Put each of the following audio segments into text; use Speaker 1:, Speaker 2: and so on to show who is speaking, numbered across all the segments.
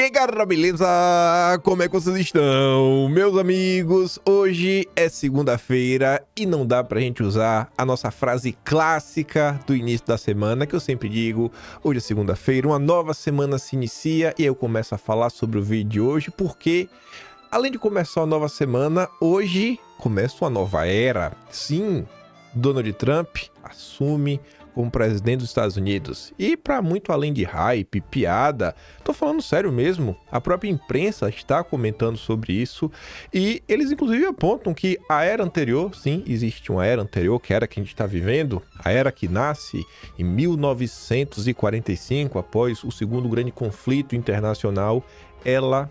Speaker 1: aí, galera, beleza? Como é que vocês estão? Meus amigos, hoje é segunda-feira e não dá pra gente usar a nossa frase clássica do início da semana, que eu sempre digo, hoje é segunda-feira, uma nova semana se inicia e eu começo a falar sobre o vídeo de hoje, porque além de começar uma nova semana, hoje começa uma nova era. Sim, Donald Trump assume como presidente dos Estados Unidos. E para muito além de hype, piada, tô falando sério mesmo, a própria imprensa está comentando sobre isso e eles inclusive apontam que a era anterior, sim, existe uma era anterior, que era a que a gente está vivendo, a era que nasce em 1945, após o segundo grande conflito internacional, ela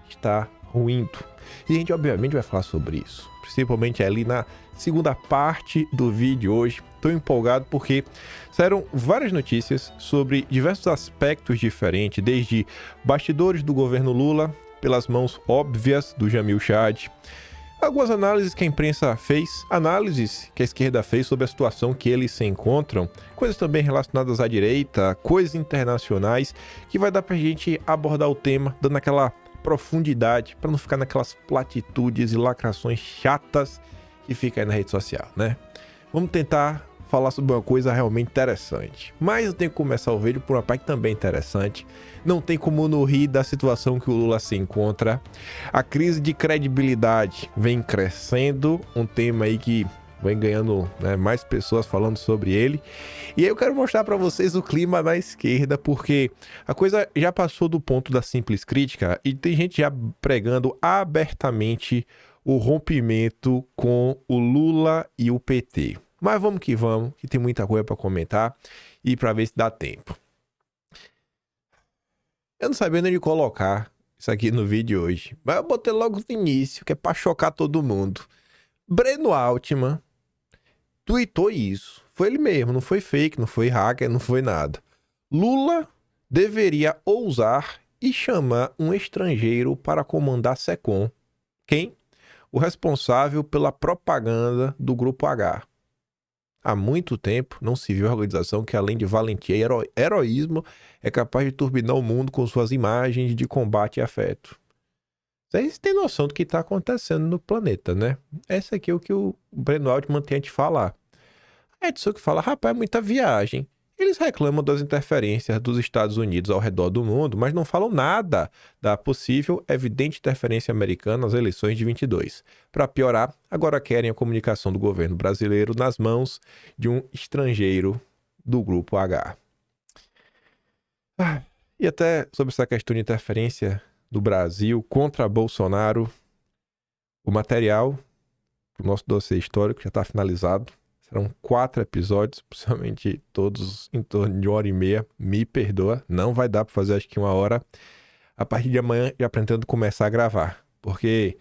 Speaker 1: está ruindo. E a gente obviamente vai falar sobre isso, principalmente ali na segunda parte do vídeo hoje. Estou empolgado porque saíram várias notícias sobre diversos aspectos diferentes, desde bastidores do governo Lula, pelas mãos óbvias do Jamil Chad, algumas análises que a imprensa fez, análises que a esquerda fez sobre a situação que eles se encontram, coisas também relacionadas à direita, coisas internacionais, que vai dar pra gente abordar o tema, dando aquela profundidade, para não ficar naquelas platitudes e lacrações chatas que fica aí na rede social, né? Vamos tentar falar sobre uma coisa realmente interessante. Mas eu tenho que começar o vídeo por uma parte também interessante. Não tem como não rir da situação que o Lula se encontra. A crise de credibilidade vem crescendo, um tema aí que vem ganhando, né, mais pessoas falando sobre ele. E aí eu quero mostrar para vocês o clima na esquerda, porque a coisa já passou do ponto da simples crítica e tem gente já pregando abertamente o rompimento com o Lula e o PT. Mas vamos, que tem muita coisa para comentar e para ver se dá tempo. Eu não sabia nem de colocar isso aqui no vídeo hoje, mas eu botei logo no início, que é para chocar todo mundo. Breno Altman tweetou isso. Foi ele mesmo, não foi fake, não foi hacker, não foi nada. Lula deveria ousar e chamar um estrangeiro para comandar a SECOM. Quem? O responsável pela propaganda do Grupo H. Há muito tempo não se viu uma organização que, além de valentia e heroísmo, é capaz de turbinar o mundo com suas imagens de combate e afeto. Vocês têm noção do que está acontecendo no planeta, né? Esse aqui é o que o Breno Altman tem a te falar. A Edson que fala, rapaz, é muita viagem. Eles reclamam das interferências dos Estados Unidos ao redor do mundo, mas não falam nada da possível, evidente interferência americana nas eleições de 22. Para piorar, agora querem a comunicação do governo brasileiro nas mãos de um estrangeiro do Grupo H. E até sobre essa questão de interferência do Brasil contra Bolsonaro, o material do nosso dossiê histórico já está finalizado. Serão 4 episódios, possivelmente todos em torno de 1h30. Me perdoa, não vai dar para fazer acho que 1 hora. A partir de amanhã já pretendo começar a gravar, porque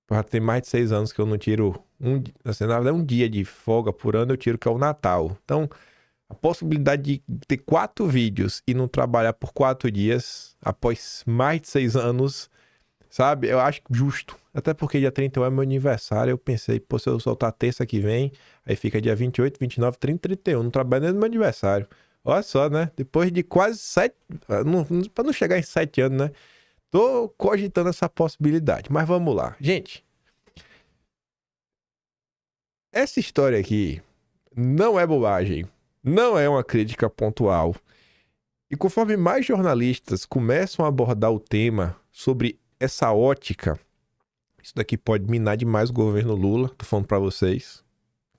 Speaker 1: já tem mais de 6 anos que eu não tiro assim, na verdade, um dia de folga por ano eu tiro, que é o Natal. Então, a possibilidade de ter 4 vídeos e não trabalhar por 4 dias, após mais de 6 anos, sabe? Eu acho justo. Até porque dia 31 é meu aniversário. Eu pensei, pô, se eu soltar terça que vem, aí fica dia 28, 29, 30, 31. Não trabalho nem no meu aniversário. Olha só, né? Depois de quase 7... Pra não chegar em 7 anos, né? Tô cogitando essa possibilidade. Mas vamos lá. Gente, essa história aqui não é bobagem. Não é uma crítica pontual. E conforme mais jornalistas começam a abordar o tema sobre essa ótica, isso daqui pode minar demais o governo Lula, tô falando pra vocês.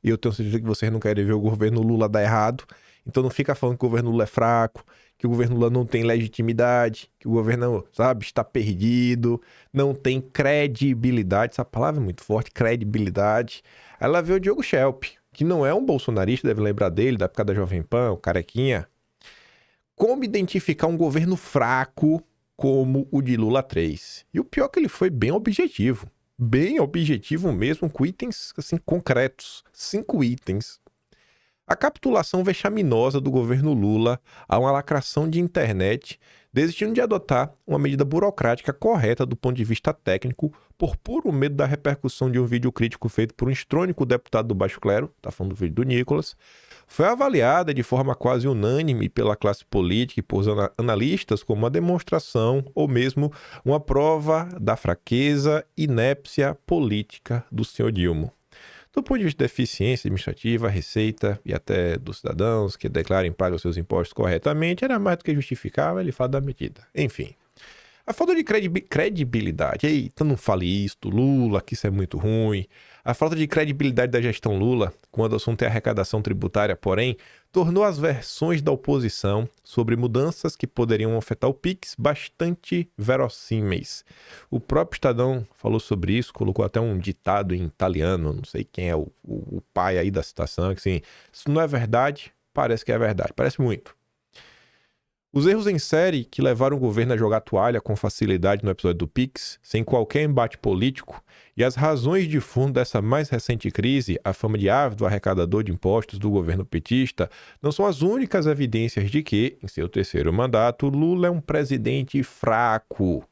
Speaker 1: E eu tenho certeza que vocês não querem ver o governo Lula dar errado. Então não fica falando que o governo Lula é fraco, que o governo Lula não tem legitimidade, que o governo, sabe, está perdido, não tem credibilidade. Essa palavra é muito forte, credibilidade. Aí lá vê o Diogo Schelp, que não é um bolsonarista, deve lembrar dele, da época da Jovem Pan, o carequinha. Como identificar um governo fraco como o de Lula 3. E o pior é que ele foi bem objetivo mesmo, com itens assim concretos, 5 itens. A capitulação vexaminosa do governo Lula a uma lacração de internet, desistindo de adotar uma medida burocrática correta do ponto de vista técnico, por puro medo da repercussão de um vídeo crítico feito por um histriônico deputado do Baixo Clero, tá falando do vídeo do Nicolas, foi avaliada de forma quase unânime pela classe política e por analistas como uma demonstração ou mesmo uma prova da fraqueza e inépcia política do senhor Dilma. Do ponto de vista da eficiência administrativa, receita e até dos cidadãos que declarem e pagam seus impostos corretamente, era mais do que justificável ele fato da medida. Enfim. A falta de credibilidade. Eita, não fale isso do Lula, que isso é muito ruim. A falta de credibilidade da gestão Lula, quando o assunto é arrecadação tributária, porém, tornou as versões da oposição sobre mudanças que poderiam afetar o PIX bastante verossímeis. O próprio Estadão falou sobre isso, colocou até um ditado em italiano, não sei quem é o pai aí da citação, que assim, isso não é verdade, parece que é verdade, parece muito. Os erros em série que levaram o governo a jogar toalha com facilidade no episódio do Pix, sem qualquer embate político, e as razões de fundo dessa mais recente crise, a fama de ávido arrecadador de impostos do governo petista, não são as únicas evidências de que, em seu terceiro mandato, Lula é um presidente fraco.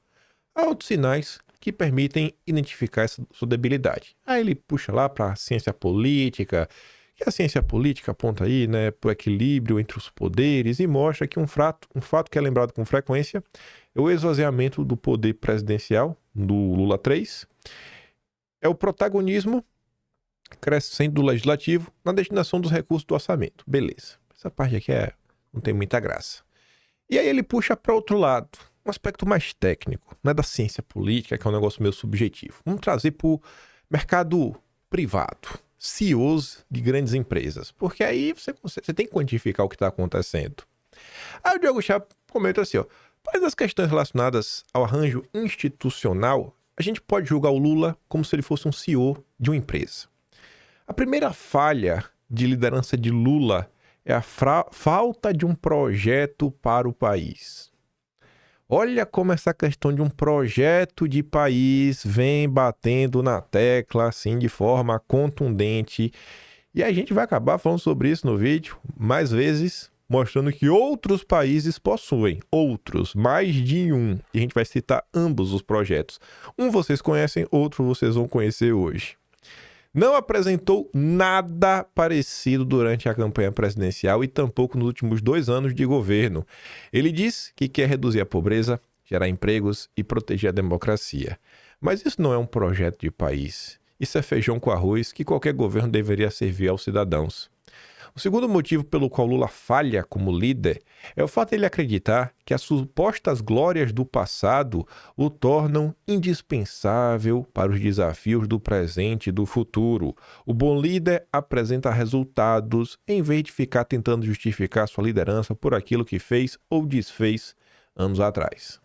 Speaker 1: Há outros sinais que permitem identificar essa sua debilidade. Aí ele puxa lá para a ciência política, que a ciência política aponta aí, né, para o equilíbrio entre os poderes e mostra que um fato que é lembrado com frequência é o esvaziamento do poder presidencial do Lula 3, é o protagonismo crescente do legislativo na destinação dos recursos do orçamento. Beleza. Essa parte aqui não tem muita graça. E aí ele puxa para outro lado, um aspecto mais técnico, não é da ciência política, que é um negócio meio subjetivo. Vamos trazer para o mercado privado. CEOs de grandes empresas, porque aí você tem que quantificar o que está acontecendo. Aí o Diogo Chá comenta assim, para as questões relacionadas ao arranjo institucional, a gente pode julgar o Lula como se ele fosse um CEO de uma empresa. A primeira falha de liderança de Lula é a falta de um projeto para o país. Olha como essa questão de um projeto de país vem batendo na tecla, assim, de forma contundente. E a gente vai acabar falando sobre isso no vídeo, mais vezes, mostrando que outros países possuem, mais de um. E a gente vai citar ambos os projetos. Um vocês conhecem, outro vocês vão conhecer hoje. Não apresentou nada parecido durante a campanha presidencial e tampouco nos últimos 2 anos de governo. Ele diz que quer reduzir a pobreza, gerar empregos e proteger a democracia. Mas isso não é um projeto de país. Isso é feijão com arroz que qualquer governo deveria servir aos cidadãos. O segundo motivo pelo qual Lula falha como líder é o fato de ele acreditar que as supostas glórias do passado o tornam indispensável para os desafios do presente e do futuro. O bom líder apresenta resultados em vez de ficar tentando justificar sua liderança por aquilo que fez ou desfez anos atrás.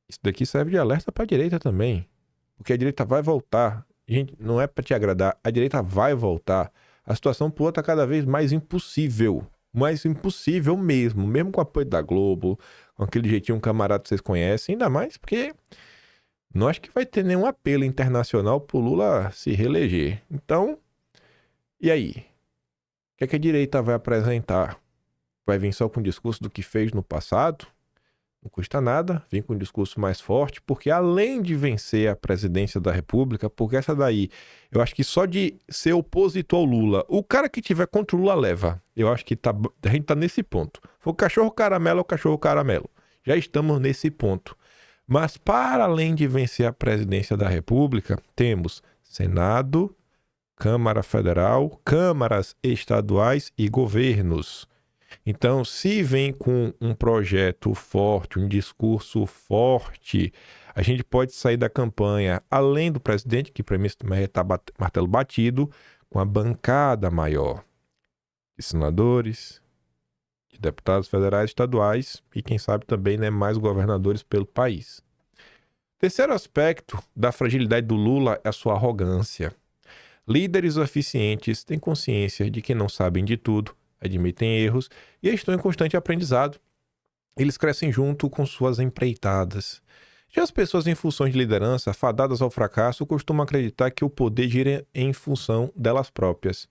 Speaker 1: Isso daqui serve de alerta para a direita também, porque a direita vai voltar. Gente, não é para te agradar, a direita vai voltar. A situação pro outro tá cada vez mais impossível mesmo com o apoio da Globo, com aquele jeitinho camarada que vocês conhecem, ainda mais porque não acho que vai ter nenhum apelo internacional pro Lula se reeleger. Então, e aí? O que é que a direita vai apresentar? Vai vir só com o discurso do que fez no passado? Não custa nada, vem com um discurso mais forte, porque além de vencer a presidência da República, porque essa daí, eu acho que só de ser opositor ao Lula, o cara que tiver contra o Lula leva. Eu acho que a gente tá nesse ponto. For cachorro caramelo ou cachorro caramelo. Já estamos nesse ponto. Mas para além de vencer a presidência da República, temos Senado, Câmara Federal, câmaras estaduais e governos. Então, se vem com um projeto forte, um discurso forte, a gente pode sair da campanha, além do presidente, que para mim também está martelo batido, com a bancada maior de senadores, de deputados federais e estaduais e, quem sabe, também mais governadores pelo país. Terceiro aspecto da fragilidade do Lula é a sua arrogância. Líderes eficientes têm consciência de que não sabem de tudo, admitem erros e estão em constante aprendizado. Eles crescem junto com suas empreitadas. Já as pessoas em funções de liderança, fadadas ao fracasso, costumam acreditar que o poder gira em função delas próprias.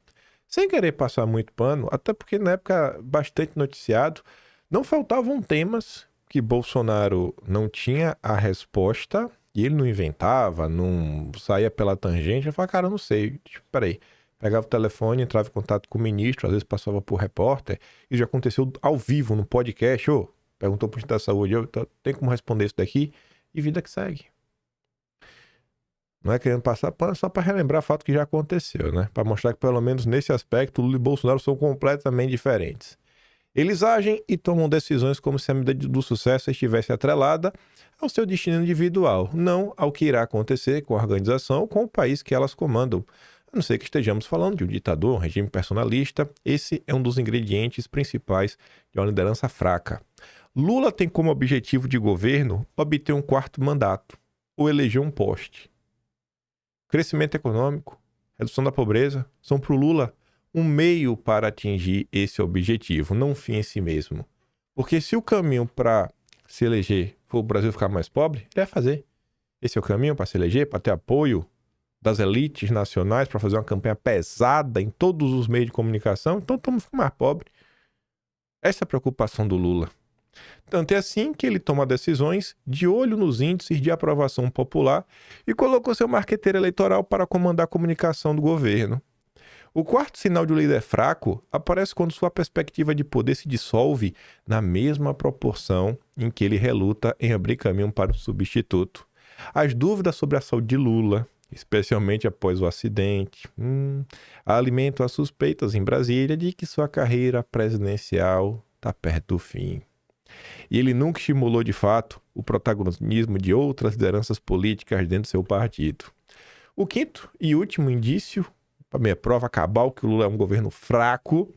Speaker 1: Sem querer passar muito pano, até porque na época bastante noticiado, não faltavam temas que Bolsonaro não tinha a resposta e ele não inventava, não saía pela tangente. Eu falava, cara, eu não sei, peraí, Pegava o telefone, entrava em contato com o ministro, às vezes passava por repórter. Isso já aconteceu ao vivo, no podcast. Perguntou pro Ministro da Saúde, tem como responder isso daqui? E vida que segue. Não é querendo passar pano, só para relembrar fato que já aconteceu, né? Para mostrar que, pelo menos nesse aspecto, Lula e Bolsonaro são completamente diferentes. Eles agem e tomam decisões como se a medida do sucesso estivesse atrelada ao seu destino individual, não ao que irá acontecer com a organização ou com o país que elas comandam. A não ser que estejamos falando de um ditador, um regime personalista, esse é um dos ingredientes principais de uma liderança fraca. Lula tem como objetivo de governo obter um quarto mandato ou eleger um poste. Crescimento econômico, redução da pobreza, são para o Lula um meio para atingir esse objetivo, não um fim em si mesmo. Porque se o caminho para se eleger for o Brasil ficar mais pobre, ele vai fazer. Esse é o caminho para se eleger, para ter apoio das elites nacionais, para fazer uma campanha pesada em todos os meios de comunicação, então estamos ficando mais pobres. Essa é a preocupação do Lula. Tanto é assim que ele toma decisões de olho nos índices de aprovação popular e colocou seu marqueteiro eleitoral para comandar a comunicação do governo. O quarto sinal de um líder fraco aparece quando sua perspectiva de poder se dissolve na mesma proporção em que ele reluta em abrir caminho para o substituto. As dúvidas sobre a saúde de Lula, especialmente após o acidente, alimentam as suspeitas em Brasília de que sua carreira presidencial está perto do fim. E ele nunca estimulou de fato o protagonismo de outras lideranças políticas dentro do seu partido. O quinto e último indício, para minha prova cabal que o Lula é um governo fraco,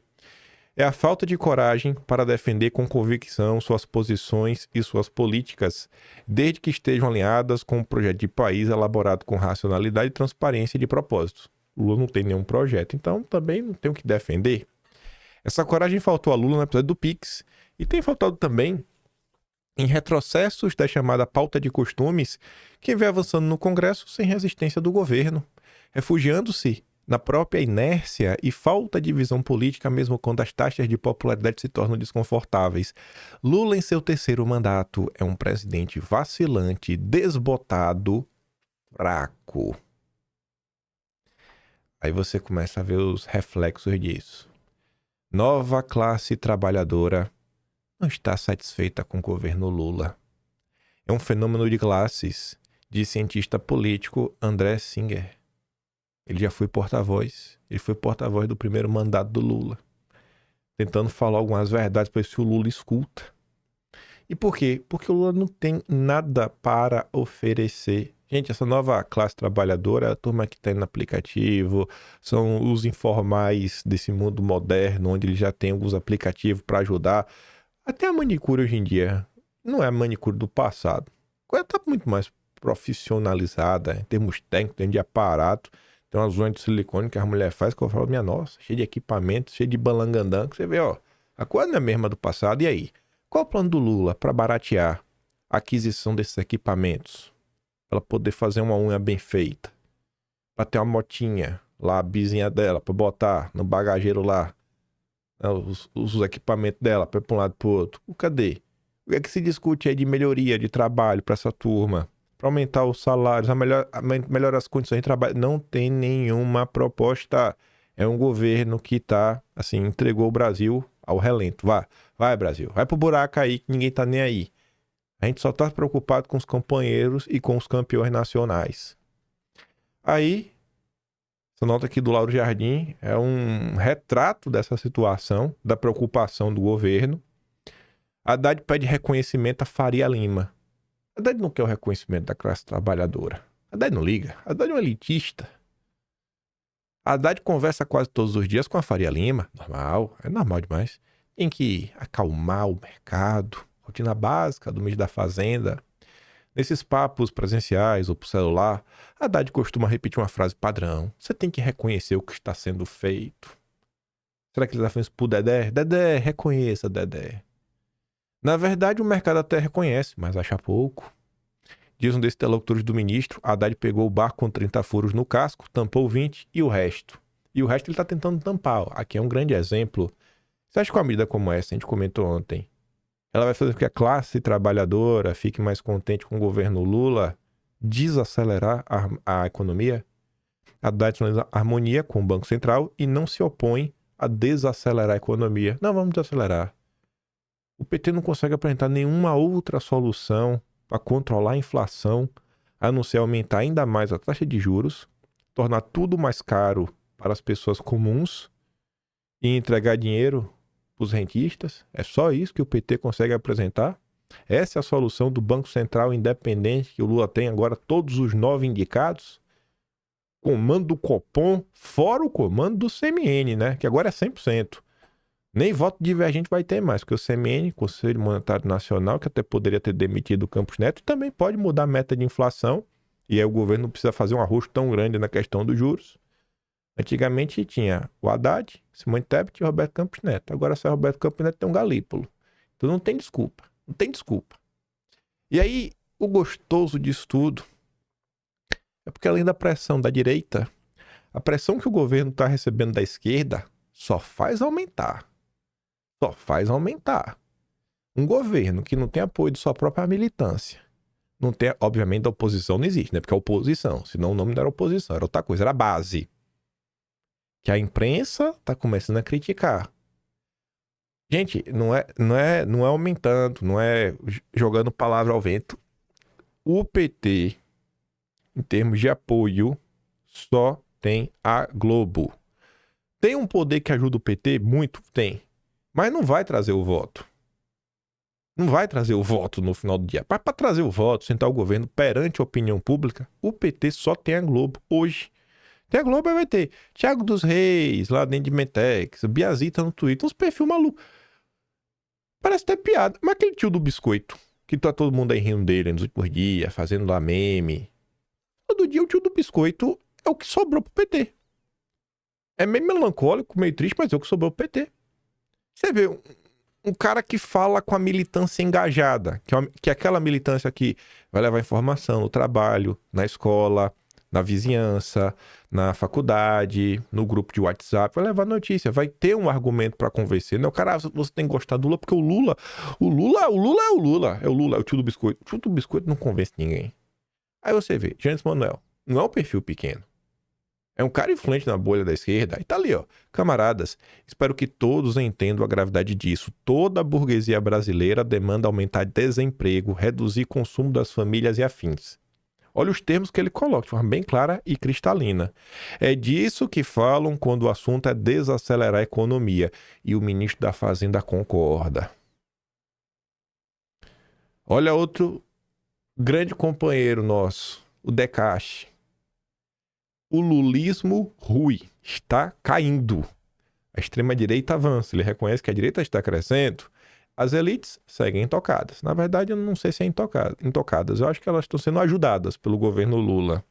Speaker 1: é a falta de coragem para defender com convicção suas posições e suas políticas, desde que estejam alinhadas com um projeto de país elaborado com racionalidade e transparência de propósitos. O Lula não tem nenhum projeto, então também não tem o que defender. Essa coragem faltou a Lula no episódio do Pix, e tem faltado também em retrocessos da chamada pauta de costumes que vem avançando no Congresso sem resistência do governo, refugiando-se na própria inércia e falta de visão política mesmo quando as taxas de popularidade se tornam desconfortáveis. Lula, em seu terceiro mandato, é um presidente vacilante, desbotado, fraco. Aí você começa a ver os reflexos disso. Nova classe trabalhadora não está satisfeita com o governo Lula. É um fenômeno de classes, diz cientista político André Singer. Ele já foi porta-voz. Ele foi porta-voz do primeiro mandato do Lula, tentando falar algumas verdades para ver se o Lula escuta. E por quê? Porque o Lula não tem nada para oferecer. Gente, essa nova classe trabalhadora é a turma que está no aplicativo, são os informais desse mundo moderno, onde ele já tem alguns aplicativos para ajudar. Até a manicure hoje em dia não é a manicure do passado. Ela está muito mais profissionalizada em termos técnicos, em termos de aparato. Tem umas unhas de silicone que a mulher faz que eu falo, minha nossa, cheio de equipamento, cheio de balangandã, que você vê, ó, a coisa não é a mesma do passado. E aí? Qual é o plano do Lula para baratear a aquisição desses equipamentos? Para ela poder fazer uma unha bem feita. Para ter uma motinha lá, a bizinha dela, para botar no bagageiro lá. Os equipamentos dela para ir para um lado e para o outro. Cadê? O que é que se discute aí de melhoria de trabalho para essa turma? Para aumentar os salários, melhorar as condições de trabalho. Não tem nenhuma proposta. É um governo que assim, entregou o Brasil ao relento. Vai Brasil, vai pro buraco aí que ninguém tá nem aí. A gente só tá preocupado com os companheiros e com os campeões nacionais. Aí, essa nota aqui do Lauro Jardim é um retrato dessa situação, da preocupação do governo. Haddad pede reconhecimento a Faria Lima. Haddad não quer o reconhecimento da classe trabalhadora. Haddad não liga. Haddad é um elitista. Haddad conversa quase todos os dias com a Faria Lima. Normal, é normal demais. Tem que acalmar o mercado, rotina básica do mês da fazenda. Nesses papos presenciais ou por celular, Haddad costuma repetir uma frase padrão. Você tem que reconhecer o que está sendo feito. Será que ele está fazendo isso pro Dedé? Dedé, reconheça, Dedé. Na verdade, o mercado até reconhece, mas acha pouco. Diz um desses interlocutores do ministro, Haddad pegou o barco com 30 furos no casco, tampou 20 e o resto. E o resto ele está tentando tampar. Aqui é um grande exemplo. Você acha que uma medida como essa, a gente comentou ontem, ela vai fazer com que a classe trabalhadora fique mais contente com o governo Lula, desacelerar a economia? Haddad sinaliza harmonia com o Banco Central e não se opõe a desacelerar a economia. Não, vamos desacelerar. O PT não consegue apresentar nenhuma outra solução para controlar a inflação, a não ser aumentar ainda mais a taxa de juros, tornar tudo mais caro para as pessoas comuns e entregar dinheiro para os rentistas. É só isso que o PT consegue apresentar. Essa é a solução do Banco Central independente que o Lula tem agora, todos os 9 indicados. Comando do Copom, fora o comando do CMN, né? Que agora é 100%. Nem voto divergente vai ter mais, porque o CMN, Conselho Monetário Nacional, que até poderia ter demitido o Campos Neto, também pode mudar a meta de inflação. E aí o governo não precisa fazer um arrocho tão grande na questão dos juros. Antigamente tinha o Haddad, Simone Tebet e Roberto Campos Neto. Agora só Roberto Campos Neto tem um Galípolo. Então não tem desculpa. Não tem desculpa. E aí, o gostoso disso tudo é porque além da pressão da direita, a pressão que o governo está recebendo da esquerda só faz aumentar. Só faz aumentar. Um governo que não tem apoio de sua própria militância, não tem, obviamente, a oposição não existe, né? Porque é oposição, senão o nome não era oposição, era outra coisa, era base. Que a imprensa está começando a criticar. Gente, não é aumentando, não é jogando palavra ao vento. O PT, em termos de apoio, só tem a Globo. Tem um poder que ajuda o PT? Muito? Tem. Mas não vai trazer o voto. Não vai trazer o voto no final do dia. Para trazer o voto, sentar o governo perante a opinião pública, o PT só tem a Globo hoje. Tem a Globo, vai ter Thiago dos Reis, lá dentro de Mentex, Biazita no Twitter, uns perfil maluco. Parece até piada. Mas aquele tio do biscoito, que tá todo mundo aí rindo dele nos últimos dias, fazendo lá meme. Todo dia o tio do biscoito é o que sobrou pro PT. É meio melancólico, meio triste, mas é o que sobrou pro PT. Você vê um cara que fala com a militância engajada, que é aquela militância que vai levar informação no trabalho, na escola, na vizinhança, na faculdade, no grupo de WhatsApp, vai levar notícia, vai ter um argumento para convencer. Não é o cara, você tem que gostar do Lula, porque o Lula é o Lula, é o tio do biscoito. O tio do biscoito não convence ninguém. Aí você vê, James Manuel, não é um perfil pequeno. É um cara influente na bolha da esquerda. E tá ali, ó. Camaradas, espero que todos entendam a gravidade disso. Toda a burguesia brasileira demanda aumentar desemprego, reduzir consumo das famílias e afins. Olha os termos que ele coloca de forma bem clara e cristalina. É disso que falam quando o assunto é desacelerar a economia. E o ministro da Fazenda concorda. Olha outro grande companheiro nosso, o Decache. O lulismo rui está caindo. A extrema-direita avança. Ele reconhece que a direita está crescendo. As elites seguem intocadas. Na verdade, eu não sei se é intocadas. Eu acho que elas estão sendo ajudadas pelo governo Lula.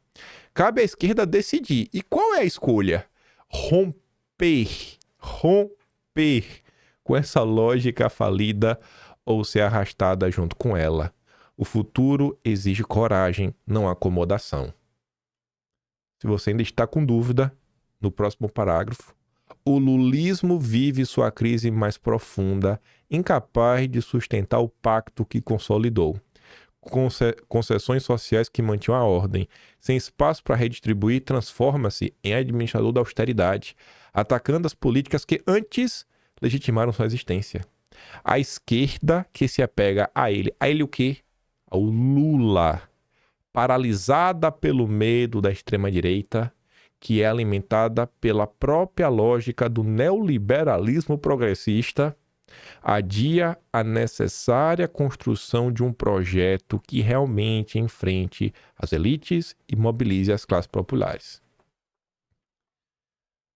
Speaker 1: Cabe à esquerda decidir. E qual é a escolha? Romper com essa lógica falida ou ser arrastada junto com ela. O futuro exige coragem, não acomodação. Se você ainda está com dúvida, no próximo parágrafo, o lulismo vive sua crise mais profunda, incapaz de sustentar o pacto que consolidou. Concessões sociais que mantinham a ordem, sem espaço para redistribuir, transforma-se em administrador da austeridade, atacando as políticas que antes legitimaram sua existência. A esquerda que se apega a ele o quê? Ao Lula. Paralisada pelo medo da extrema-direita, que é alimentada pela própria lógica do neoliberalismo progressista, adia a necessária construção de um projeto que realmente enfrente as elites e mobilize as classes populares.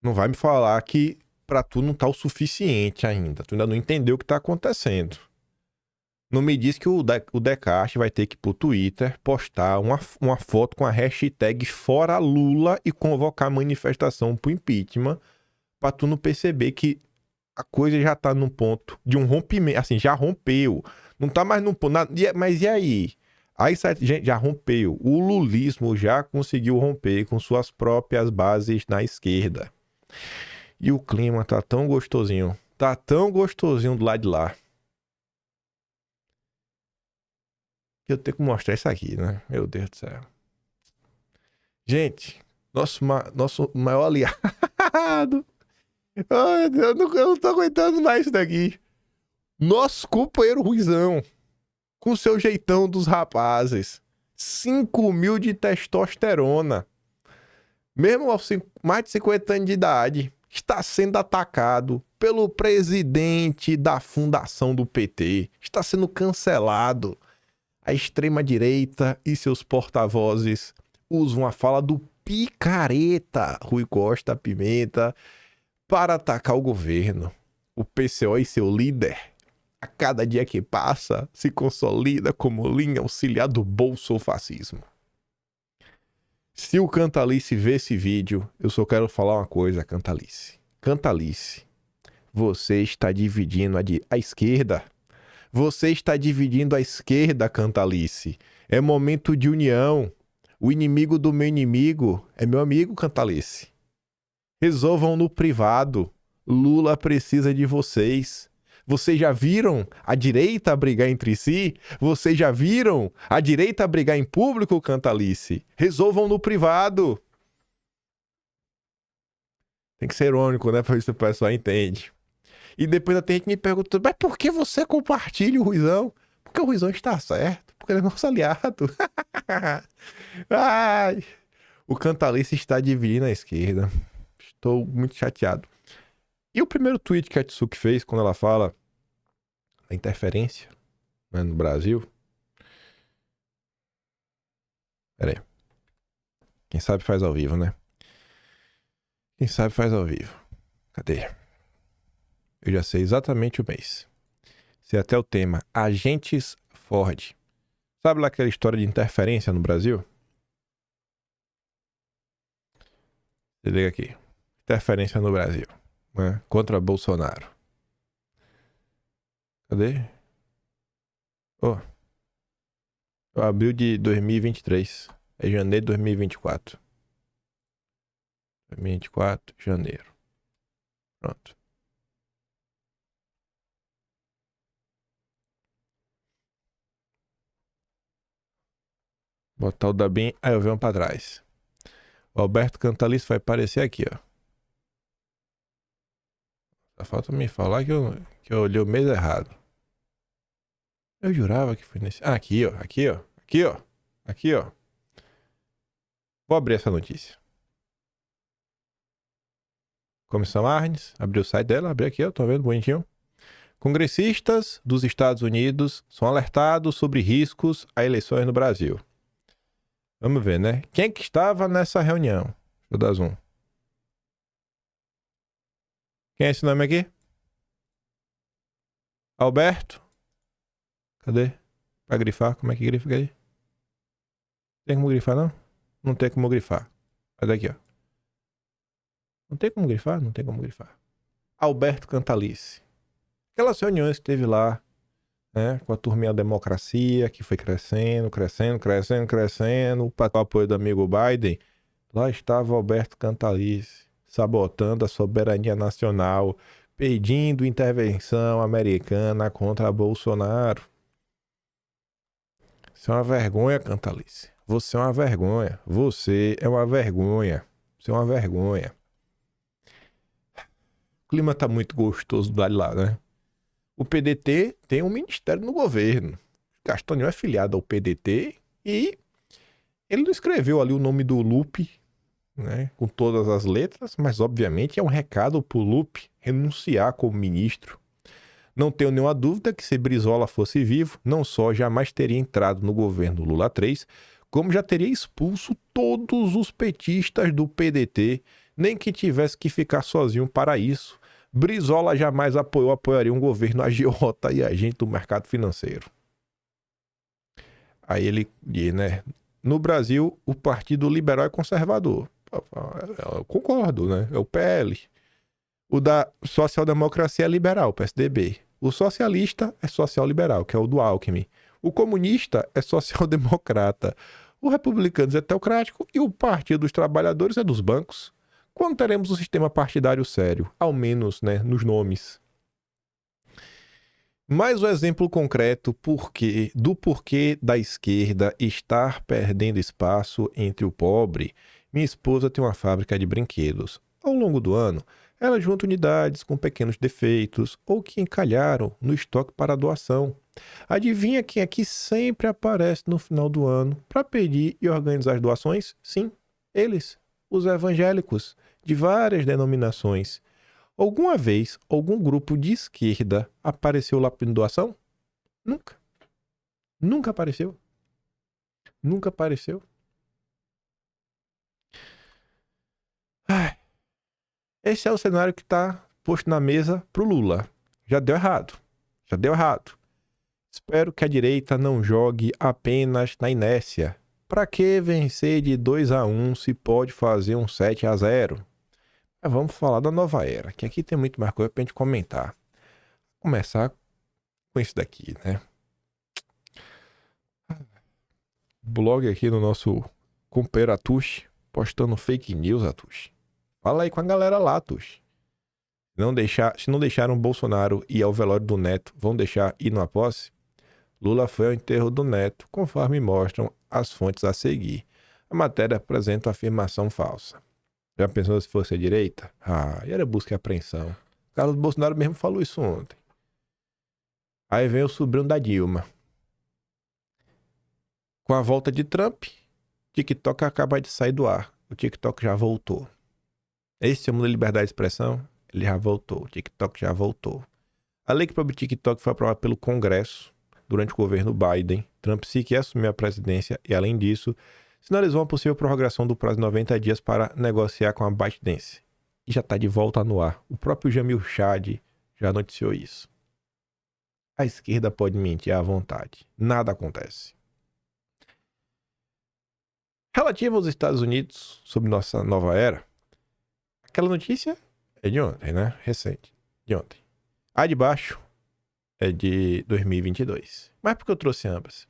Speaker 1: Não vai me falar que para tu não tá o suficiente ainda, tu ainda não entendeu o que está acontecendo. Não me diz que o Decache vai ter que ir pro Twitter postar uma foto com a hashtag Fora Lula e convocar manifestação pro impeachment pra tu não perceber que a coisa já tá num ponto de um rompimento, assim, já rompeu. Não tá mais num ponto, mas e aí? Aí já rompeu. O lulismo já conseguiu romper com suas próprias bases na esquerda. E o clima tá tão gostosinho do lado de lá. Eu tenho que mostrar isso aqui, né? Meu Deus do céu. Gente, Nosso maior aliado. Ai, eu não tô aguentando mais isso daqui. Nosso companheiro Ruizão, com seu jeitão dos rapazes. 5 mil de testosterona. Mesmo aos mais de 50 anos de idade, está sendo atacado pelo presidente da fundação do PT. Está sendo cancelado. A extrema-direita e seus porta-vozes usam a fala do picareta Rui Costa Pimenta para atacar o governo. O PCO e seu líder, a cada dia que passa, se consolida como linha auxiliar do bolsofascismo. Se o Cantalice vê esse vídeo, eu só quero falar uma coisa, Cantalice. Cantalice, você está dividindo a esquerda. Você está dividindo a esquerda, Cantalice. É momento de união. O inimigo do meu inimigo é meu amigo, Cantalice. Resolvam no privado. Lula precisa de vocês. Vocês já viram a direita brigar entre si? Vocês já viram a direita brigar em público, Cantalice? Resolvam no privado. Tem que ser irônico, né? Pra ver se o pessoal entende. E depois até a gente me pergunta, mas por que você compartilha o Ruizão? Porque o Ruizão está certo. Porque ele é nosso aliado. Ai, o Cantalice está dividindo a esquerda. Estou muito chateado. E o primeiro tweet que a Tsuki fez, quando ela fala da interferência, né, no Brasil. Pera aí. Quem sabe faz ao vivo, né? Quem sabe faz ao vivo. Cadê? Eu já sei exatamente o mês. Sei até o tema. Agentes Ford. Sabe lá aquela história de interferência no Brasil? Se liga aqui. Interferência no Brasil, né? Contra Bolsonaro. Cadê? Oh. Abril de 2023. É janeiro de 2024. 2024, janeiro. Pronto. Botar o da BIM. Aí eu venho pra trás. O Alberto Cantalice vai aparecer aqui, ó. Só falta me falar que eu olhei o mês errado. Eu jurava que foi nesse... Ah, aqui, ó. Aqui, ó. Aqui, ó. Aqui, ó. Vou abrir essa notícia. Comissão Arnes. Abri o site dela. Abri aqui, ó. Tô vendo bonitinho. Congressistas dos Estados Unidos são alertados sobre riscos a eleições no Brasil. Vamos ver, né? Quem que estava nessa reunião? Deixa eu dar zoom. Quem é esse nome aqui? Alberto? Cadê? Pra grifar? Como é que grifa aí? Tem como grifar, não? Não tem como grifar. Olha aqui, ó. Não tem como grifar? Não tem como grifar. Alberto Cantalice. Aquelas reuniões que teve lá, né? Com a turminha Democracia, que foi crescendo, para o apoio do amigo Biden. Lá estava Alberto Cantalice, sabotando a soberania nacional, pedindo intervenção americana contra Bolsonaro. Você é uma vergonha, Cantalice. Você é uma vergonha. Você é uma vergonha. Você é uma vergonha. O clima tá muito gostoso do lado de lá, né? O PDT tem um ministério no governo. Castanhão é filiado ao PDT e ele não escreveu ali o nome do Lupe, né, com todas as letras, mas obviamente é um recado pro Lupe renunciar como ministro. Não tenho nenhuma dúvida que se Brizola fosse vivo, não só jamais teria entrado no governo Lula 3, como já teria expulso todos os petistas do PDT, nem que tivesse que ficar sozinho para isso. Brizola jamais apoiaria um governo agiota e agente do mercado financeiro. Aí ele diz, né? No Brasil, o Partido Liberal é conservador. Eu concordo, né? É o PL. O da social-democracia é liberal, PSDB. O socialista é social-liberal, que é o do Alckmin. O comunista é social-democrata. O republicano é teocrático e o Partido dos Trabalhadores é dos bancos. Quando teremos um sistema partidário sério? Ao menos, né, nos nomes. Mais um exemplo concreto do porquê da esquerda estar perdendo espaço entre o pobre. Minha esposa tem uma fábrica de brinquedos. Ao longo do ano, ela junta unidades com pequenos defeitos ou que encalharam no estoque para doação. Adivinha quem aqui sempre aparece no final do ano para pedir e organizar as doações? Sim, eles, os evangélicos, de várias denominações. Alguma vez, algum grupo de esquerda apareceu lá pedindo doação? Nunca. Nunca apareceu. Nunca apareceu. Ai, esse é o cenário que está posto na mesa pro Lula. Já deu errado. Já deu errado. Espero que a direita não jogue apenas na inércia. Para que vencer de 2-1 se pode fazer um 7-0? Mas vamos falar da nova era, que aqui tem muito mais coisa pra gente comentar. Vou começar com isso daqui, né? Blog aqui no nosso companheiro Atush, postando fake news, Atush. Fala aí com a galera lá, Atush. Se não deixaram o Bolsonaro ir ao velório do Neto, vão deixar ir numa posse? Lula foi ao enterro do Neto, conforme mostram as fontes a seguir. A matéria apresenta uma afirmação falsa. Já pensou se fosse a direita? E era busca e apreensão. Carlos Bolsonaro mesmo falou isso ontem. Aí vem o sobrinho da Dilma. Com a volta de Trump, TikTok acaba de sair do ar. O TikTok já voltou. Esse é o mundo da liberdade de expressão? Ele já voltou. O TikTok já voltou. A lei que proíbe o TikTok foi aprovada pelo Congresso durante o governo Biden. Trump sequer assumiu a presidência e, além disso, sinalizou uma possível prorrogação do prazo de 90 dias para negociar com a ByteDance. E já está de volta no ar. O próprio Jamil Chad já noticiou isso. A esquerda pode mentir à vontade. Nada acontece. Relativo aos Estados Unidos, sobre nossa nova era, aquela notícia é de ontem, né? Recente. De ontem. A de baixo é de 2022. Mas por que eu trouxe ambas?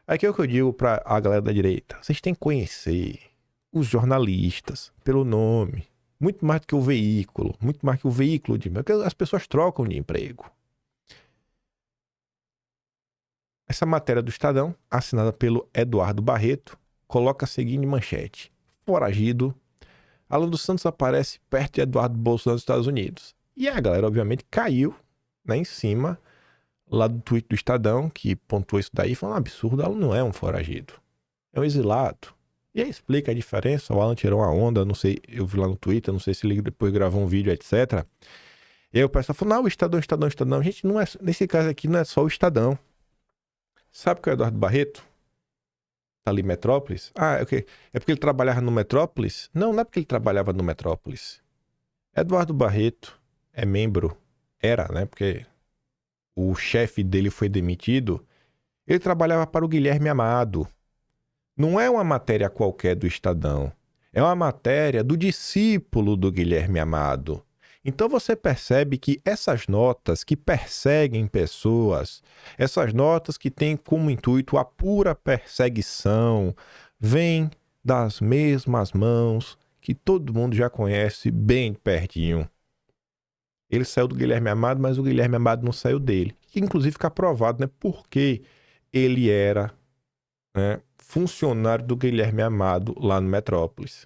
Speaker 1: Aqui é o que eu digo pra a galera da direita. Vocês têm que conhecer os jornalistas pelo nome. Muito mais do que o veículo. Muito mais que o veículo de... Porque as pessoas trocam de emprego. Essa matéria do Estadão, assinada pelo Eduardo Barreto, coloca a seguinte manchete. Foragido. Alan dos Santos aparece perto de Eduardo Bolsonaro nos Estados Unidos. E a galera, obviamente, caiu, né, em cima lá do tweet do Estadão, que pontuou isso daí, falou um absurdo, Alan não é um foragido. É um exilado. E aí explica a diferença, o Alan tirou uma onda, não sei, eu vi lá no Twitter, não sei se ele depois gravou um vídeo, etc. E aí o pessoal falou, não, o Estadão. Gente, não é, nesse caso aqui não é só o Estadão. Sabe que é o Eduardo Barreto? Tá ali Metrópolis? É okay. É porque ele trabalhava no Metrópolis? Não, não é porque ele trabalhava no Metrópolis. Eduardo Barreto é membro, era, né? Porque o chefe dele foi demitido. Ele trabalhava para o Guilherme Amado. Não é uma matéria qualquer do Estadão. É uma matéria do discípulo do Guilherme Amado. Então você percebe que essas notas que perseguem pessoas, essas notas que têm como intuito a pura perseguição, vêm das mesmas mãos que todo mundo já conhece bem pertinho. Ele saiu do Guilherme Amado, mas o Guilherme Amado não saiu dele. Que inclusive fica provado, né? Porque ele era, né, funcionário do Guilherme Amado lá no Metrópolis.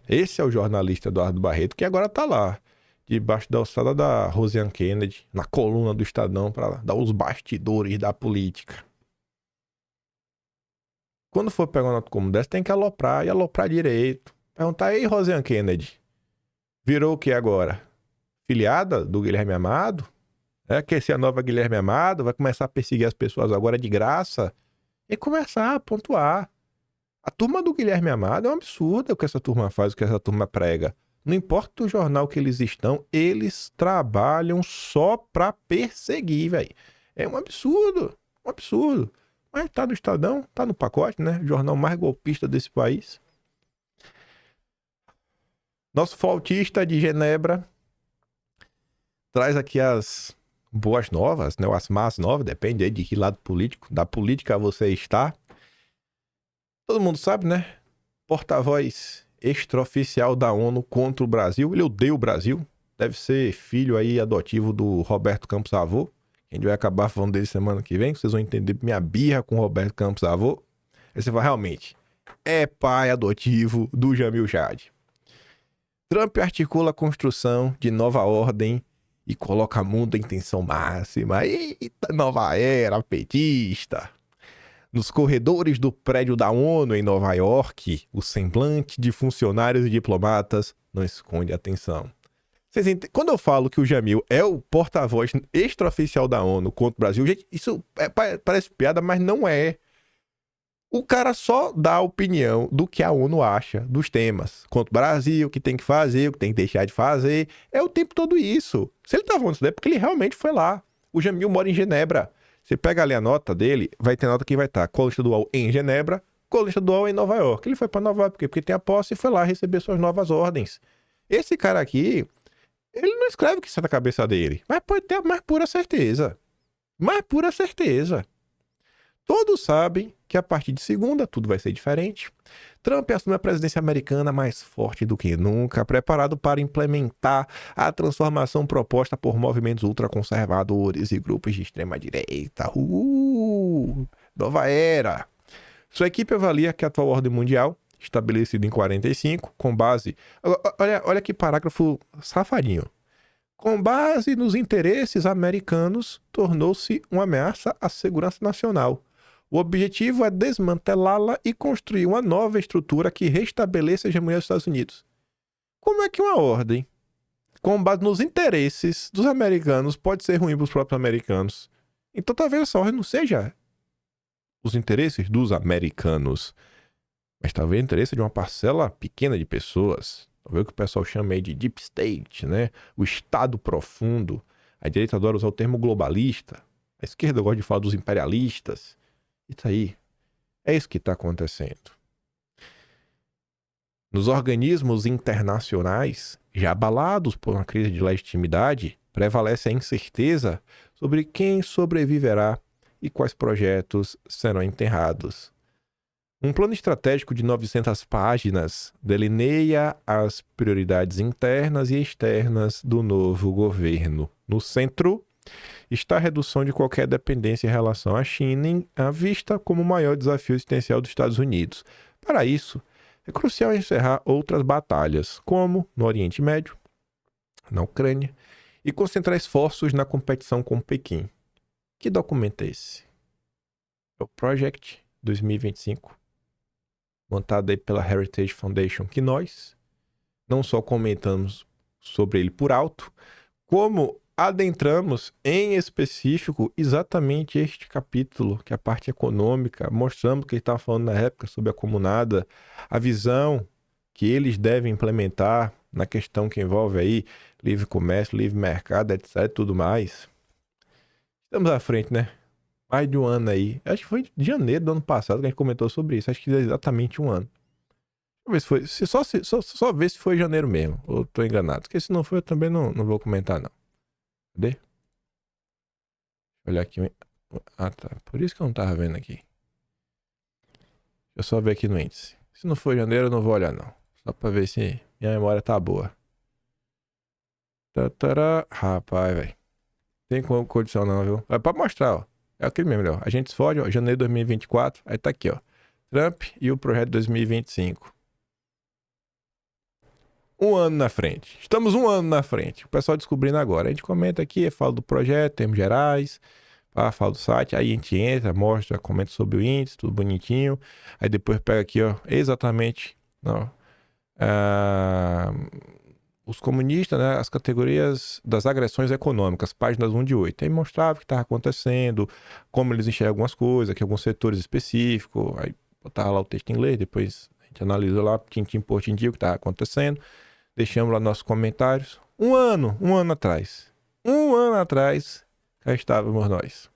Speaker 1: Esse é o jornalista Eduardo Barreto, que agora tá lá, debaixo da alçada da Rosiane Kennedy, na coluna do Estadão, para dar os bastidores da política. Quando for pegar uma nota como dessa, tem que aloprar, e aloprar direito. Perguntar, ei, Rosiane Kennedy, virou o que agora? Filiada do Guilherme Amado? Quer ser a nova Guilherme Amado? Vai começar a perseguir as pessoas agora de graça? E começar a pontuar. A turma do Guilherme Amado é um absurdo o que essa turma faz, o que essa turma prega. Não importa o jornal que eles estão, eles trabalham só pra perseguir, velho. É um absurdo, um absurdo. Mas tá no Estadão, tá no pacote, né? O jornal mais golpista desse país. Nosso flautista de Genebra traz aqui as boas novas, né? As más novas, depende aí de que lado político, da política você está. Todo mundo sabe, né? Porta-voz extraoficial da ONU contra o Brasil. Ele odeia o Brasil. Deve ser filho aí adotivo do Roberto Campos Avô. A gente vai acabar falando dele semana que vem. Vocês vão entender minha birra com o Roberto Campos Avô. Aí você vai, realmente, é pai adotivo do Jamil Jad. Trump articula a construção de nova ordem e coloca mundo em tensão máxima. Eita, nova era petista. Nos corredores do prédio da ONU em Nova York, o semblante de funcionários e diplomatas não esconde atenção. Quando eu falo que o Jamil é o porta-voz extraoficial da ONU contra o Brasil, gente, isso parece piada, mas não é. O cara só dá a opinião do que a ONU acha dos temas. Contra o Brasil, o que tem que fazer, o que tem que deixar de fazer. É o tempo todo isso. Se ele tá falando isso, é porque ele realmente foi lá. O Jamil mora em Genebra. Você pega ali a nota dele, vai ter nota que vai estar colunista do UOL em Genebra, colunista do UOL em Nova York. Ele foi para Nova York porque tem a posse e foi lá receber suas novas ordens. Esse cara aqui, ele não escreve o que está na cabeça dele, mas pode ter a mais pura certeza. Mais pura certeza. Todos sabem que a partir de segunda tudo vai ser diferente. Trump assume a presidência americana mais forte do que nunca, preparado para implementar a transformação proposta por movimentos ultraconservadores e grupos de extrema-direita. Nova era. Sua equipe avalia que a atual ordem mundial, estabelecida em 45, com base... Olha que parágrafo safadinho. Com base nos interesses americanos, tornou-se uma ameaça à segurança nacional. O objetivo é desmantelá-la e construir uma nova estrutura que restabeleça a hegemonia dos Estados Unidos. Como é que uma ordem, com base nos interesses dos americanos, pode ser ruim para os próprios americanos? Então talvez essa ordem não seja os interesses dos americanos, mas talvez o interesse de uma parcela pequena de pessoas. Talvez o que o pessoal chama aí de deep state, né? O estado profundo. A direita adora usar o termo globalista. A esquerda gosta de falar dos imperialistas. E tá aí. É isso que está acontecendo. Nos organismos internacionais, já abalados por uma crise de legitimidade, prevalece a incerteza sobre quem sobreviverá e quais projetos serão enterrados. Um plano estratégico de 900 páginas delineia as prioridades internas e externas do novo governo. No centro está a redução de qualquer dependência em relação à China, vista como o maior desafio existencial dos Estados Unidos. Para isso, é crucial encerrar outras batalhas, como no Oriente Médio, na Ucrânia, e concentrar esforços na competição com Pequim. Que documento é esse? É o Project 2025, montado aí pela Heritage Foundation, que nós não só comentamos sobre ele por alto, como adentramos em específico exatamente este capítulo, que é a parte econômica, mostrando o que ele estava falando na época sobre a comunada, a visão que eles devem implementar na questão que envolve aí livre comércio, livre mercado, etc, tudo mais. Estamos à frente, né? Mais de um ano aí. Acho que foi de janeiro do ano passado que a gente comentou sobre isso. Acho que é exatamente um ano. Deixa eu ver se foi. Só ver se foi janeiro mesmo. Ou tô enganado. Porque se não foi, eu também não vou comentar, não. Cadê? Olha aqui. Ah, tá. Por isso que eu não tava vendo aqui. Deixa eu só ver aqui no índice. Se não for janeiro, eu não vou olhar, não. Só pra ver se minha memória tá boa. Rapaz, velho. Tem condição não, viu? É pra mostrar, ó. É aquele mesmo, ó. A gente se fode, ó. Janeiro de 2024. Aí tá aqui, ó. Trump e o projeto 2025. Um ano na frente. Estamos um ano na frente. O pessoal descobrindo agora. A gente comenta aqui, fala do projeto, termos gerais, fala do site, aí a gente entra, mostra, comenta sobre o índice, tudo bonitinho. Aí depois pega aqui, ó, exatamente, ó, os comunistas, né, as categorias das agressões econômicas, páginas 1 de 8. Aí mostrava o que estava acontecendo, como eles enxergam algumas coisas, aqui alguns setores específicos. Aí botava lá o texto em inglês, depois a gente analisou lá, tintim por tintim, o que estava acontecendo. Deixamos lá nossos comentários. Um ano atrás. Um ano atrás, cá estávamos nós.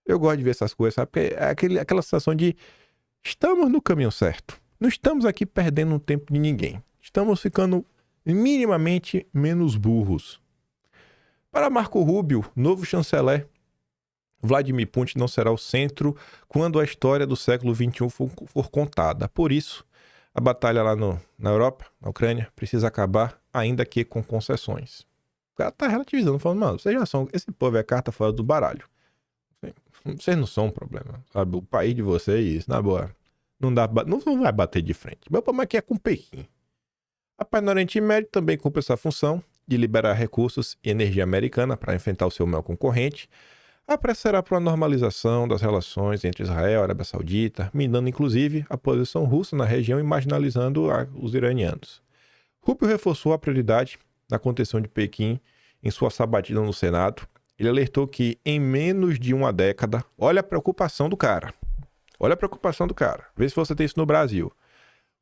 Speaker 1: Eu gosto de ver essas coisas, sabe? Porque é aquela sensação de estamos no caminho certo. Não estamos aqui perdendo o tempo de ninguém. Estamos ficando minimamente menos burros. Para Marco Rubio, novo chanceler, Vladimir Putin não será o centro quando a história do século XXI for contada. Por isso, a batalha lá na Europa, na Ucrânia, precisa acabar, ainda que com concessões. O cara tá relativizando, falando, mano, vocês já são... Esse povo é carta fora do baralho. Vocês não são um problema, sabe? O país de vocês, na boa, não vai bater de frente. Meu problema aqui é com Pequim. Rapaz, no Oriente Médio também cumpre essa função de liberar recursos e energia americana para enfrentar o seu maior concorrente. A pressa será para uma normalização das relações entre Israel e Arábia Saudita, minando inclusive a posição russa na região e marginalizando os iranianos. Rubio reforçou a prioridade da contenção de Pequim em sua sabatina no Senado. Ele alertou que em menos de uma década, olha a preocupação do cara. Olha a preocupação do cara. Vê se você tem isso no Brasil.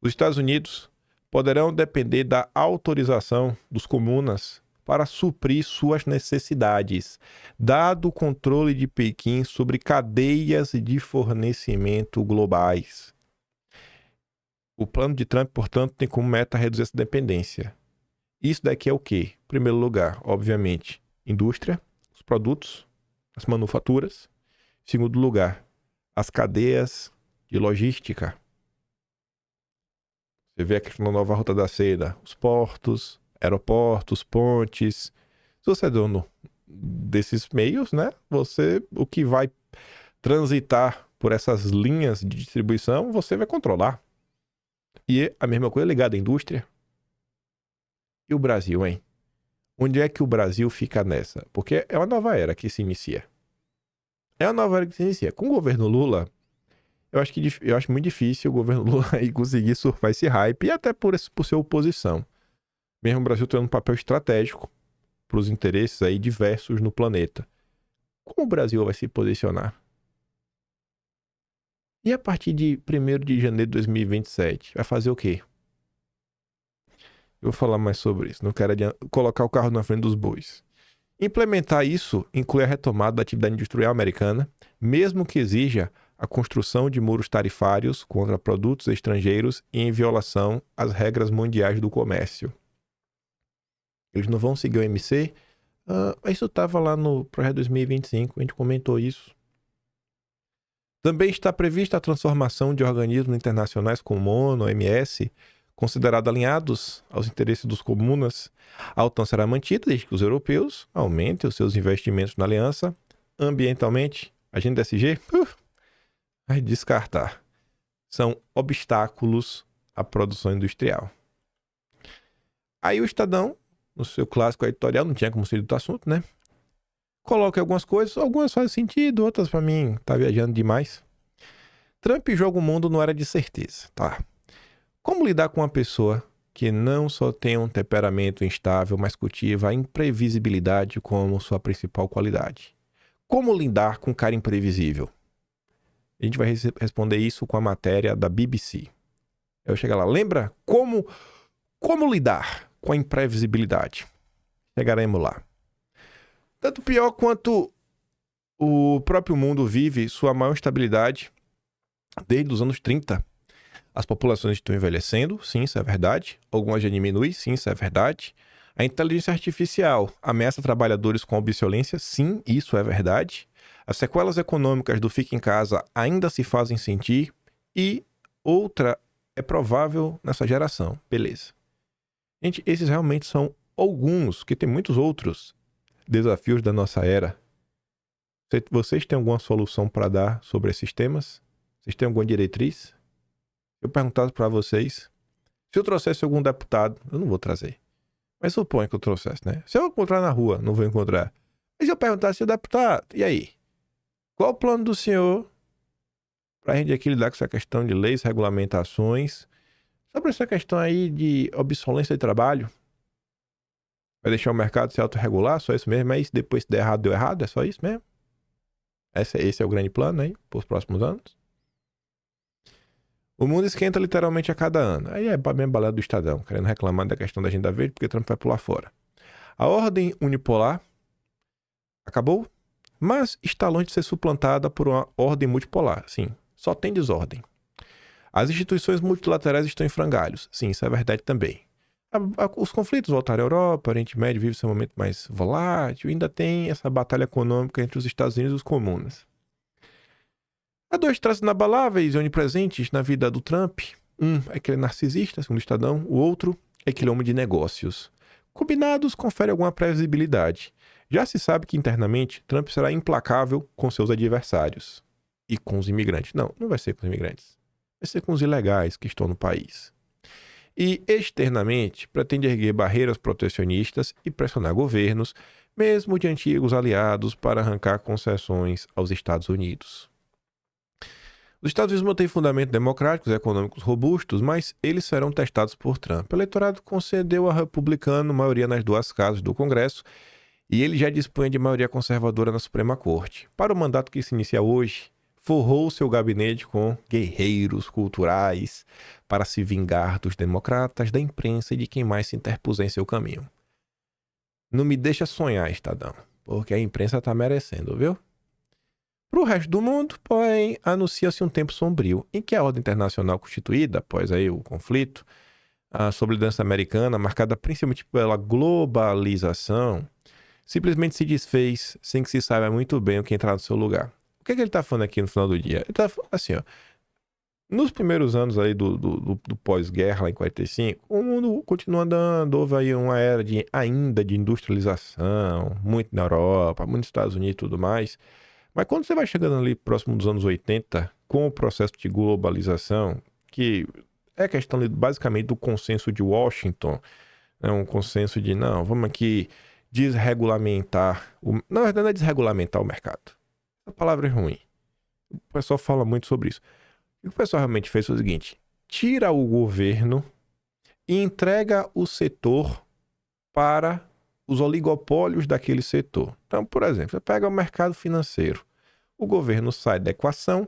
Speaker 1: Os Estados Unidos poderão depender da autorização dos comunas para suprir suas necessidades, dado o controle de Pequim sobre cadeias de fornecimento globais. O plano de Trump, portanto, tem como meta reduzir essa dependência. Isso daqui é o quê? Em primeiro lugar, obviamente, indústria, os produtos, as manufaturas. Em segundo lugar, as cadeias de logística. Você vê a questão da nova rota da seda, os portos, aeroportos, pontes. Se você é dono desses meios, né? O que vai transitar por essas linhas de distribuição, você vai controlar. E a mesma coisa ligada à indústria. E o Brasil, hein? Onde é que o Brasil fica nessa? Porque é uma nova era que se inicia. É uma nova era que se inicia. Com o governo Lula, eu acho muito difícil o governo Lula aí conseguir surfar esse hype, e até por ser oposição. Mesmo o Brasil tendo um papel estratégico para os interesses aí diversos no planeta. Como o Brasil vai se posicionar? E a partir de 1º de janeiro de 2027, vai fazer o quê? Eu vou falar mais sobre isso. Não quero colocar o carro na frente dos bois. Implementar isso inclui a retomada da atividade industrial americana, mesmo que exija a construção de muros tarifários contra produtos estrangeiros e em violação às regras mundiais do comércio. Eles não vão seguir o OMC? Isso estava lá no Projeto 2025, a gente comentou isso. Também está prevista a transformação de organismos internacionais como ONU, OMS, considerados alinhados aos interesses dos comunas. A OTAN será mantida desde que os europeus aumentem os seus investimentos na aliança. Ambientalmente, agenda SG, vai descartar. São obstáculos à produção industrial. Aí o Estadão, no seu clássico editorial, não tinha como ser do assunto, né? Coloca algumas coisas, algumas fazem sentido, outras pra mim tá viajando demais. Trump joga o mundo não era de certeza, tá? Como lidar com uma pessoa que não só tem um temperamento instável, mas cultiva a imprevisibilidade como sua principal qualidade? Como lidar com um cara imprevisível? A gente vai responder isso com a matéria da BBC. Eu chego lá, lembra? Como lidar com a imprevisibilidade? Chegaremos lá. Tanto pior quanto o próprio mundo vive sua maior instabilidade desde os anos 30. As populações estão envelhecendo, sim, isso é verdade. Algumas já diminuem, sim, isso é verdade. A inteligência artificial ameaça trabalhadores com obsolescência, sim, isso é verdade. As sequelas econômicas do fica em casa ainda se fazem sentir. E outra é provável nessa geração, beleza. Gente, esses realmente são alguns, que tem muitos outros desafios da nossa era. Vocês têm alguma solução para dar sobre esses temas? Vocês têm alguma diretriz? Eu perguntasse para vocês, se eu trouxesse algum deputado, eu não vou trazer, mas suponha que eu trouxesse, né? Se eu encontrar na rua, não vou encontrar. Mas se eu perguntasse, deputado, e aí? Qual o plano do senhor para a gente aqui lidar com essa questão de leis, regulamentações, sobre essa questão aí de obsolescência de trabalho? Vai deixar o mercado se autorregular? Só isso mesmo? É isso? Depois se der errado, deu errado? É só isso mesmo? Esse é o grande plano aí, para os próximos anos? O mundo esquenta literalmente a cada ano. Aí é a mesma balada do Estadão, querendo reclamar da questão da agenda verde, porque Trump vai pular fora. A ordem unipolar acabou, mas está longe de ser suplantada por uma ordem multipolar. Sim, só tem desordem. As instituições multilaterais estão em frangalhos. Sim, isso é verdade também. Os conflitos voltaram à Europa, o Oriente Médio vive seu momento mais volátil, ainda tem essa batalha econômica entre os Estados Unidos e os comunas. Há dois traços inabaláveis e onipresentes na vida do Trump. Um é que ele é narcisista, segundo o Estadão. O outro é que ele é homem de negócios. Combinados, confere alguma previsibilidade. Já se sabe que internamente Trump será implacável com seus adversários e com os imigrantes. Não, não vai ser com os imigrantes. Vai ser com os ilegais que estão no país. E externamente pretende erguer barreiras protecionistas e pressionar governos, mesmo de antigos aliados, para arrancar concessões aos Estados Unidos. Os Estados Unidos mantêm fundamentos democráticos e econômicos robustos, mas eles serão testados por Trump. O eleitorado concedeu a republicano maioria nas duas casas do Congresso e ele já dispunha de maioria conservadora na Suprema Corte. Para o mandato que se inicia hoje, forrou seu gabinete com guerreiros culturais para se vingar dos democratas, da imprensa e de quem mais se interpuser em seu caminho. Não me deixa sonhar, Estadão, porque a imprensa está merecendo, viu? Para o resto do mundo, porém, anuncia-se um tempo sombrio, em que a ordem internacional constituída, após aí o conflito, sobre a liderança americana, marcada principalmente pela globalização, simplesmente se desfez sem que se saiba muito bem o que entrar no seu lugar. O que ele está falando aqui no final do dia? Ele está falando assim, ó. Nos primeiros anos aí do pós-guerra, lá em 45, o mundo continua andando, houve aí uma era ainda de industrialização, muito na Europa, muito nos Estados Unidos e tudo mais. Mas quando você vai chegando ali próximo dos anos 80, com o processo de globalização, que é questão basicamente do consenso de Washington, um consenso de, não, vamos aqui desregulamentar, na verdade não é desregulamentar o mercado. A palavra é ruim. O pessoal fala muito sobre isso. O que o pessoal realmente fez foi o seguinte: tira o governo e entrega o setor para os oligopólios daquele setor. Então, por exemplo, você pega o mercado financeiro. O governo sai da equação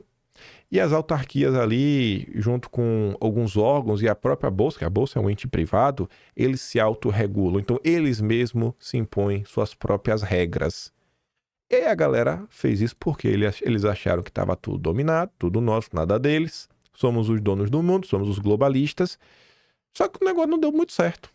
Speaker 1: e as autarquias ali, junto com alguns órgãos e a própria Bolsa, que a Bolsa é um ente privado, eles se autorregulam. Então, eles mesmos se impõem suas próprias regras. E aí a galera fez isso porque eles acharam que estava tudo dominado, tudo nosso, nada deles. Somos os donos do mundo, somos os globalistas. Só que o negócio não deu muito certo.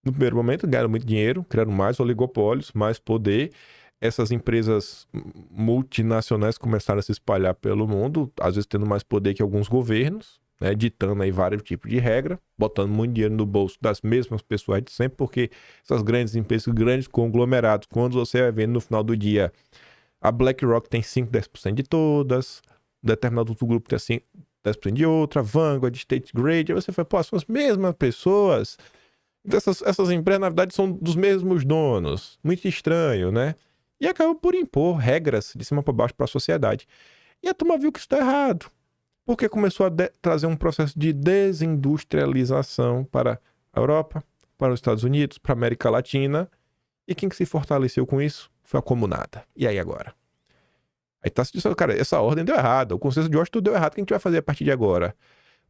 Speaker 1: No primeiro momento, ganharam muito dinheiro, criaram mais oligopólios, mais poder. Essas empresas multinacionais começaram a se espalhar pelo mundo, às vezes tendo mais poder que alguns governos, né, ditando aí vários tipos de regra, botando muito dinheiro no bolso das mesmas pessoas de sempre, porque essas grandes empresas, grandes conglomerados, quando você vai vendo no final do dia, a BlackRock tem 5, 10% de todas, determinado outro grupo tem assim, 10% de outra, Vanguard, State Grid, aí você fala, pô, são as mesmas pessoas. Então, essas empresas, na verdade, são dos mesmos donos. Muito estranho, né? E acabam por impor regras de cima para baixo para a sociedade. E a turma viu que isso está errado. Porque começou a trazer um processo de desindustrialização para a Europa, para os Estados Unidos, para a América Latina. E quem que se fortaleceu com isso? Foi a comunada. E aí agora? Aí tá se dizendo, cara, essa ordem deu errado. O consenso de Washington deu errado. O que a gente vai fazer a partir de agora?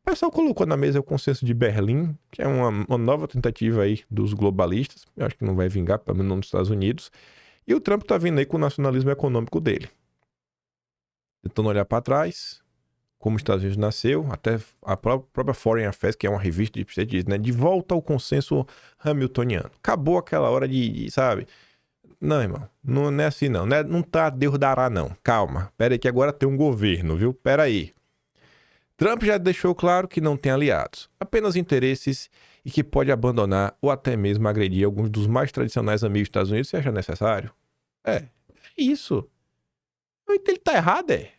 Speaker 1: O pessoal colocou na mesa o consenso de Berlim, que é uma nova tentativa aí dos globalistas. Eu acho que não vai vingar, pelo menos não nos Estados Unidos. E o Trump tá vindo aí com o nacionalismo econômico dele. Tentando olhar para trás, como os Estados Unidos nasceu, até a própria Foreign Affairs, que é uma revista de prestígio, diz, né? De volta ao consenso hamiltoniano. Acabou aquela hora sabe? Não, irmão, não é assim não. Não tá Deus dará não. Calma, pera aí que agora tem um governo, viu? Pera aí. Trump já deixou claro que não tem aliados, apenas interesses e que pode abandonar ou até mesmo agredir alguns dos mais tradicionais amigos dos Estados Unidos se achar necessário. É isso. Ele tá errado, é?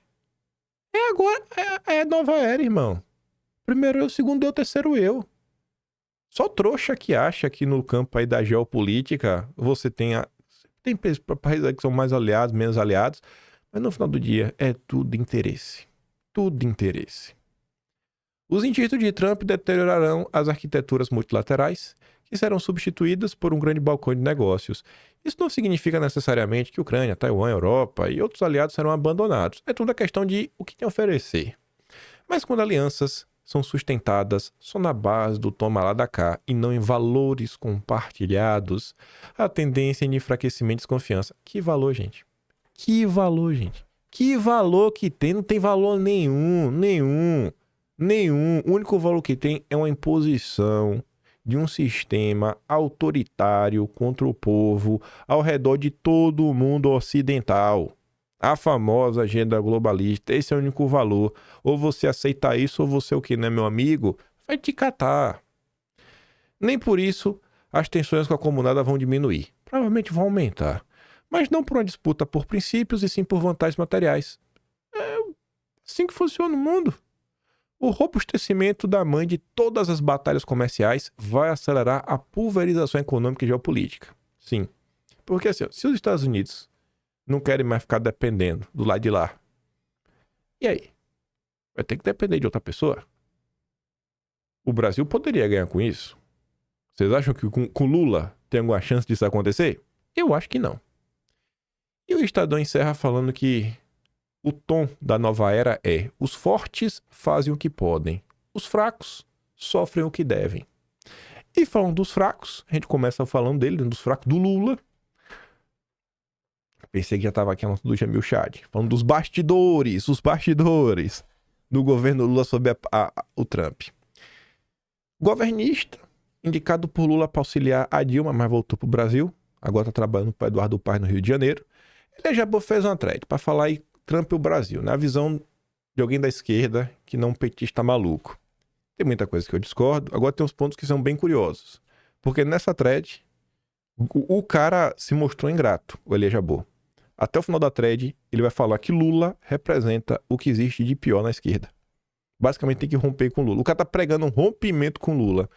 Speaker 1: É agora, é nova era, irmão. Primeiro eu, segundo eu, terceiro eu. Só trouxa que acha que no campo aí da geopolítica você tem países que são mais aliados, menos aliados, mas no final do dia é tudo interesse. Tudo interesse. Os indícios de Trump deteriorarão as arquiteturas multilaterais, que serão substituídas por um grande balcão de negócios. Isso não significa necessariamente que Ucrânia, Taiwan, Europa e outros aliados serão abandonados. É tudo a questão de o que tem a oferecer. Mas quando alianças são sustentadas só na base do toma lá da cá e não em valores compartilhados, a tendência é de enfraquecimento e desconfiança. Que valor, gente? Que valor, gente? Que valor que tem? Não tem valor nenhum. O único valor que tem é uma imposição de um sistema autoritário contra o povo ao redor de todo o mundo ocidental. A famosa agenda globalista, esse é o único valor. Ou você aceita isso ou você o que, né, meu amigo? Vai te catar. Nem por isso as tensões com a comunidade vão diminuir. Provavelmente vão aumentar. mas não por uma disputa por princípios e sim por vantagens materiais. É assim que funciona o mundo. O robustecimento da mãe de todas as batalhas comerciais vai acelerar a pulverização econômica e geopolítica. Sim. Porque assim, se os Estados Unidos não querem mais ficar dependendo do lado de lá, e aí? Vai ter que depender de outra pessoa? O Brasil poderia ganhar com isso? Vocês acham que com Lula tem alguma chance disso acontecer? Eu acho que não. E o Estadão encerra falando que o tom da nova era é: os fortes fazem o que podem, os fracos sofrem o que devem. E falando dos fracos, a gente começa falando dele, dos fracos do Lula. Pensei que já estava aqui a nota do Jamil Chad. Falando dos bastidores, os bastidores do governo Lula sob o Trump. Governista, indicado por Lula para auxiliar a Dilma, mas voltou para o Brasil. Agora está trabalhando para Eduardo Paes no Rio de Janeiro. Ele já fez uma thread para falar aí Trump e o Brasil, na visão de alguém da esquerda que não petista maluco. Tem muita coisa que eu discordo. Agora tem uns pontos que são bem curiosos. Porque nessa thread, o cara se mostrou ingrato, o Elia Jabor. Até o final da thread, ele vai falar que Lula representa o que existe de pior na esquerda. Basicamente tem que romper com Lula. O cara tá pregando um rompimento com Lula.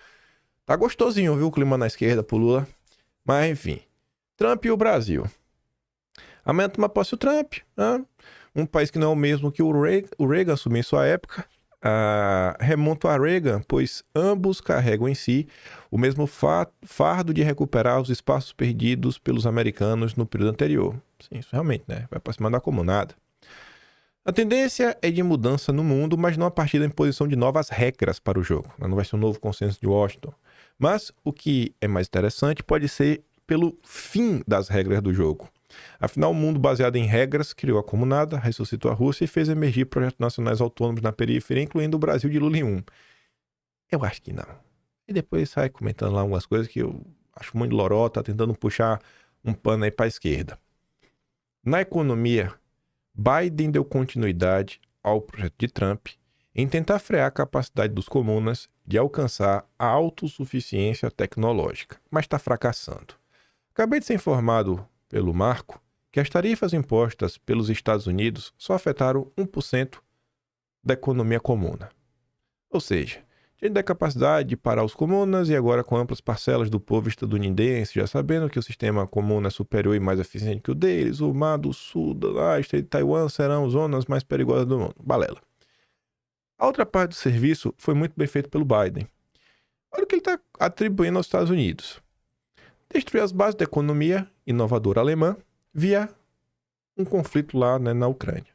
Speaker 1: Tá gostosinho, viu, o clima na esquerda pro Lula. Mas, enfim. Trump e o Brasil. Amanhã toma posse o Trump. Né? Um país que não é o mesmo que o Reagan assumiu em sua época. Remonto a Reagan, pois ambos carregam em si o mesmo fardo de recuperar os espaços perdidos pelos americanos no período anterior. Sim, isso realmente, né? Vai pra cima da comunada. A tendência é de mudança no mundo, mas não a partir da imposição de novas regras para o jogo. Não vai ser um novo consenso de Washington. Mas o que é mais interessante pode ser pelo fim das regras do jogo. Afinal, o mundo baseado em regras criou a comunada, ressuscitou a Rússia e fez emergir projetos nacionais autônomos na periferia, incluindo o Brasil de Lula em 1. Eu acho que não. E depois sai comentando lá algumas coisas que eu acho muito lorota, tentando puxar um pano aí para a esquerda. Na economia, Biden deu continuidade ao projeto de Trump em tentar frear a capacidade dos comunas de alcançar a autossuficiência tecnológica, mas está fracassando. Acabei de ser informado pelo Marco que as tarifas impostas pelos Estados Unidos só afetaram 1% da economia comuna. Ou seja, diante da capacidade de parar os comunas e agora com amplas parcelas do povo estadunidense, já sabendo que o sistema comum é superior e mais eficiente que o deles, o Mar do Sul, da Áustria e Taiwan serão zonas mais perigosas do mundo. Balela. A outra parte do serviço foi muito bem feito pelo Biden. Olha o que ele está atribuindo aos Estados Unidos. Destruir as bases da economia inovadora alemã via um conflito lá, né, na Ucrânia.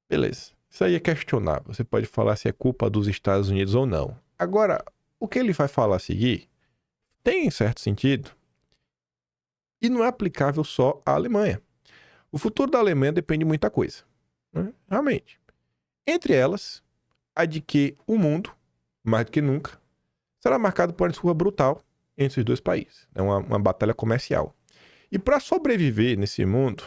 Speaker 1: Beleza. Isso aí é questionável. Você pode falar se é culpa dos Estados Unidos ou não. Agora, o que ele vai falar a seguir tem certo sentido e não é aplicável só à Alemanha. O futuro da Alemanha depende de muita coisa. Né? Realmente. Entre elas, a de que o mundo, mais do que nunca, será marcado por uma disputa brutal entre os dois países. É uma batalha comercial. E para sobreviver nesse mundo,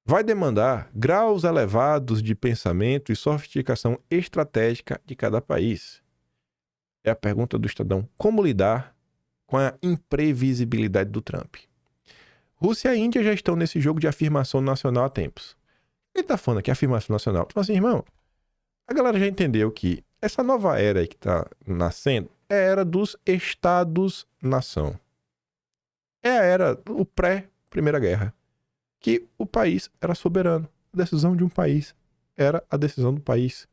Speaker 1: vai demandar graus elevados de pensamento e sofisticação estratégica de cada país. É a pergunta do Estadão. Como lidar com a imprevisibilidade do Trump? Rússia e Índia já estão nesse jogo de afirmação nacional há tempos. Ele está falando aqui afirmação nacional. Então assim, irmão, a galera já entendeu que essa nova era aí que está nascendo é a era dos Estados-nação. É a era, o pré-Primeira Guerra. Que o país era soberano. A decisão de um país era a decisão do país.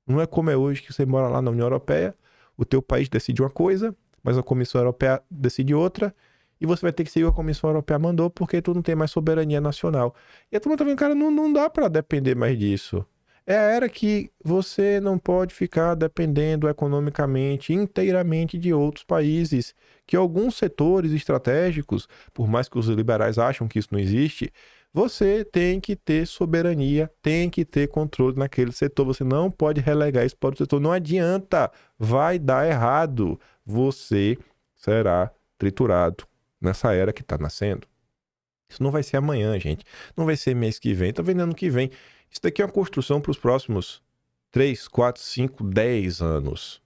Speaker 1: Não é como é hoje que você mora lá na União Europeia, o teu país decide uma coisa, mas a Comissão Europeia decide outra, e você vai ter que seguir o que a Comissão Europeia mandou porque tu não tem mais soberania nacional. E a turma tá vendo, cara, não dá pra depender mais disso. É a era que você não pode ficar dependendo economicamente, inteiramente de outros países, que alguns setores estratégicos, por mais que os liberais acham que isso não existe, você tem que ter soberania, tem que ter controle naquele setor. Você não pode relegar isso para o setor. Não adianta, vai dar errado. Você será triturado nessa era que está nascendo. Isso não vai ser amanhã, gente. Não vai ser mês que vem. Tá vendo ano que vem. Isso daqui é uma construção para os próximos 3, 4, 5, 10 anos.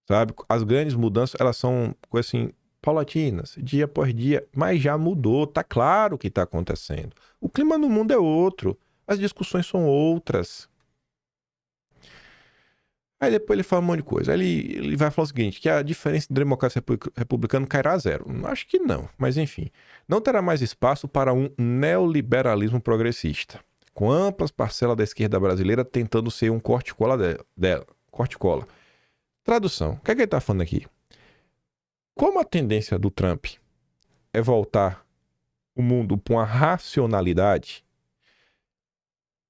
Speaker 1: Sabe? As grandes mudanças, elas são assim, paulatinas, dia após dia, mas já mudou, tá claro que tá acontecendo. O clima no mundo é outro, as discussões são outras. Aí depois ele fala um monte de coisa. Aí ele vai falar o seguinte, que a diferença entre democrata e republicano cairá a zero. Acho que não, mas enfim. Não terá mais espaço para um neoliberalismo progressista, com amplas parcelas da esquerda brasileira tentando ser um corte-cola dela. Corte-cola. Tradução. O que é que ele está falando aqui? Como a tendência do Trump é voltar o mundo para uma racionalidade,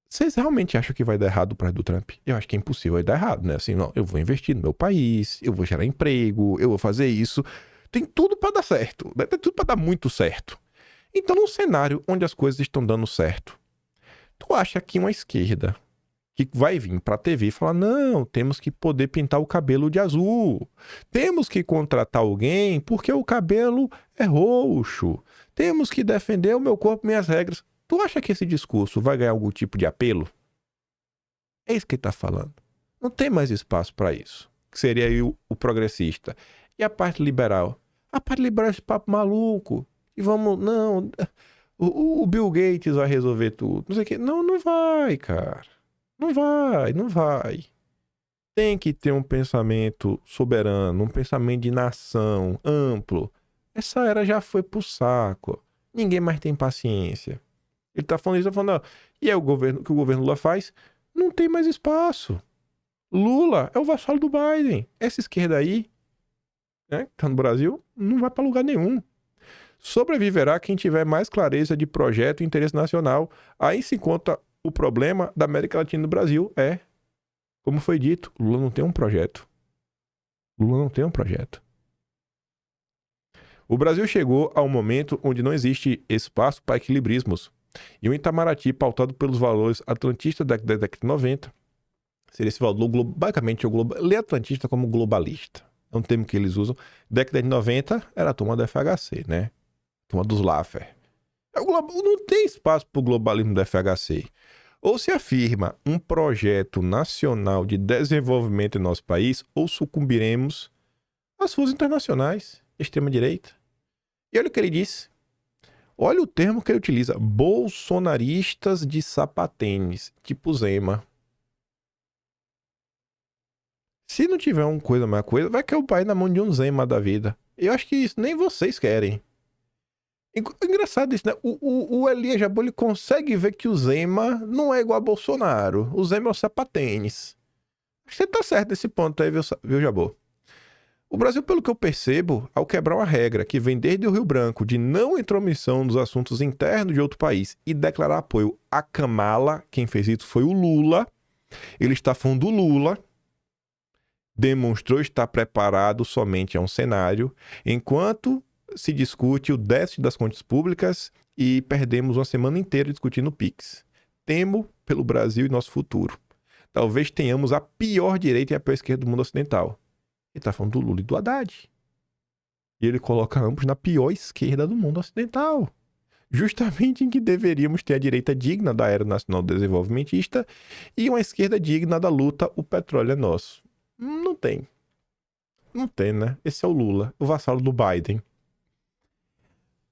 Speaker 1: vocês realmente acham que vai dar errado para do Trump? Eu acho que é impossível vai dar errado, né? Assim, não, eu vou investir no meu país, eu vou gerar emprego, eu vou fazer isso. Tem tudo para dar certo, né? Tem tudo para dar muito certo. Então, num cenário onde as coisas estão dando certo, tu acha que uma esquerda que vai vir para a TV e falar, não, temos que poder pintar o cabelo de azul, temos que contratar alguém porque o cabelo é roxo, temos que defender o meu corpo, minhas regras. Tu acha que esse discurso vai ganhar algum tipo de apelo? É isso que ele está falando. Não tem mais espaço para isso. Que seria aí o progressista. E a parte liberal? A parte liberal é esse papo maluco. E vamos... Não... O Bill Gates vai resolver tudo. Não sei o quê. Não, não vai, cara. Não vai, não vai. Tem que ter um pensamento soberano, um pensamento de nação, amplo. Essa era já foi pro saco. Ninguém mais tem paciência. Ele tá falando isso, tá falando, não. E é o governo que o governo Lula faz? Não tem mais espaço. Lula é o vassalo do Biden. Essa esquerda aí, né, que tá no Brasil, não vai pra lugar nenhum. Sobreviverá quem tiver mais clareza de projeto e interesse nacional. Aí se conta o problema da América Latina e do Brasil. É, como foi dito, Lula não tem um projeto. Lula não tem um projeto. O Brasil chegou ao momento onde não existe espaço para equilibrismos. E o Itamaraty, pautado pelos valores atlantistas da década de 90, seria esse valor, basicamente, lê atlantista como globalista. É um termo que eles usam. Década de 90 era a turma do FHC, né? Turma dos Laffer. Não tem espaço para o globalismo do FHC. Ou se afirma um projeto nacional de desenvolvimento em nosso país, ou sucumbiremos às forças internacionais, extrema-direita. E olha o que ele disse. Olha o termo que ele utiliza. Bolsonaristas de sapatênis, tipo Zema. Se não tiver uma coisa mais coisa, vai cair o país na mão de um Zema da vida. Eu acho que isso nem vocês querem. Engraçado isso, né? O Elias Jabbour, ele consegue ver que o Zema não é igual a Bolsonaro. O Zema é o sapatênis. Acho que você tá certo nesse ponto aí, viu, Jabbour? O Brasil, pelo que eu percebo, ao quebrar uma regra que vem desde o Rio Branco de não intromissão nos assuntos internos de outro país e declarar apoio a Kamala, quem fez isso foi o Lula. Ele está falando do Lula. Demonstrou estar preparado somente a um cenário, enquanto se discute o déficit das contas públicas e perdemos uma semana inteira discutindo o PIX. Temo pelo Brasil e nosso futuro. Talvez tenhamos a pior direita e a pior esquerda do mundo ocidental. Ele está falando do Lula e do Haddad. E ele coloca ambos na pior esquerda do mundo ocidental. Justamente em que deveríamos ter a direita digna da era nacional desenvolvimentista e uma esquerda digna da luta o petróleo é nosso. Não tem. Não tem, né? Esse é o Lula, o vassalo do Biden.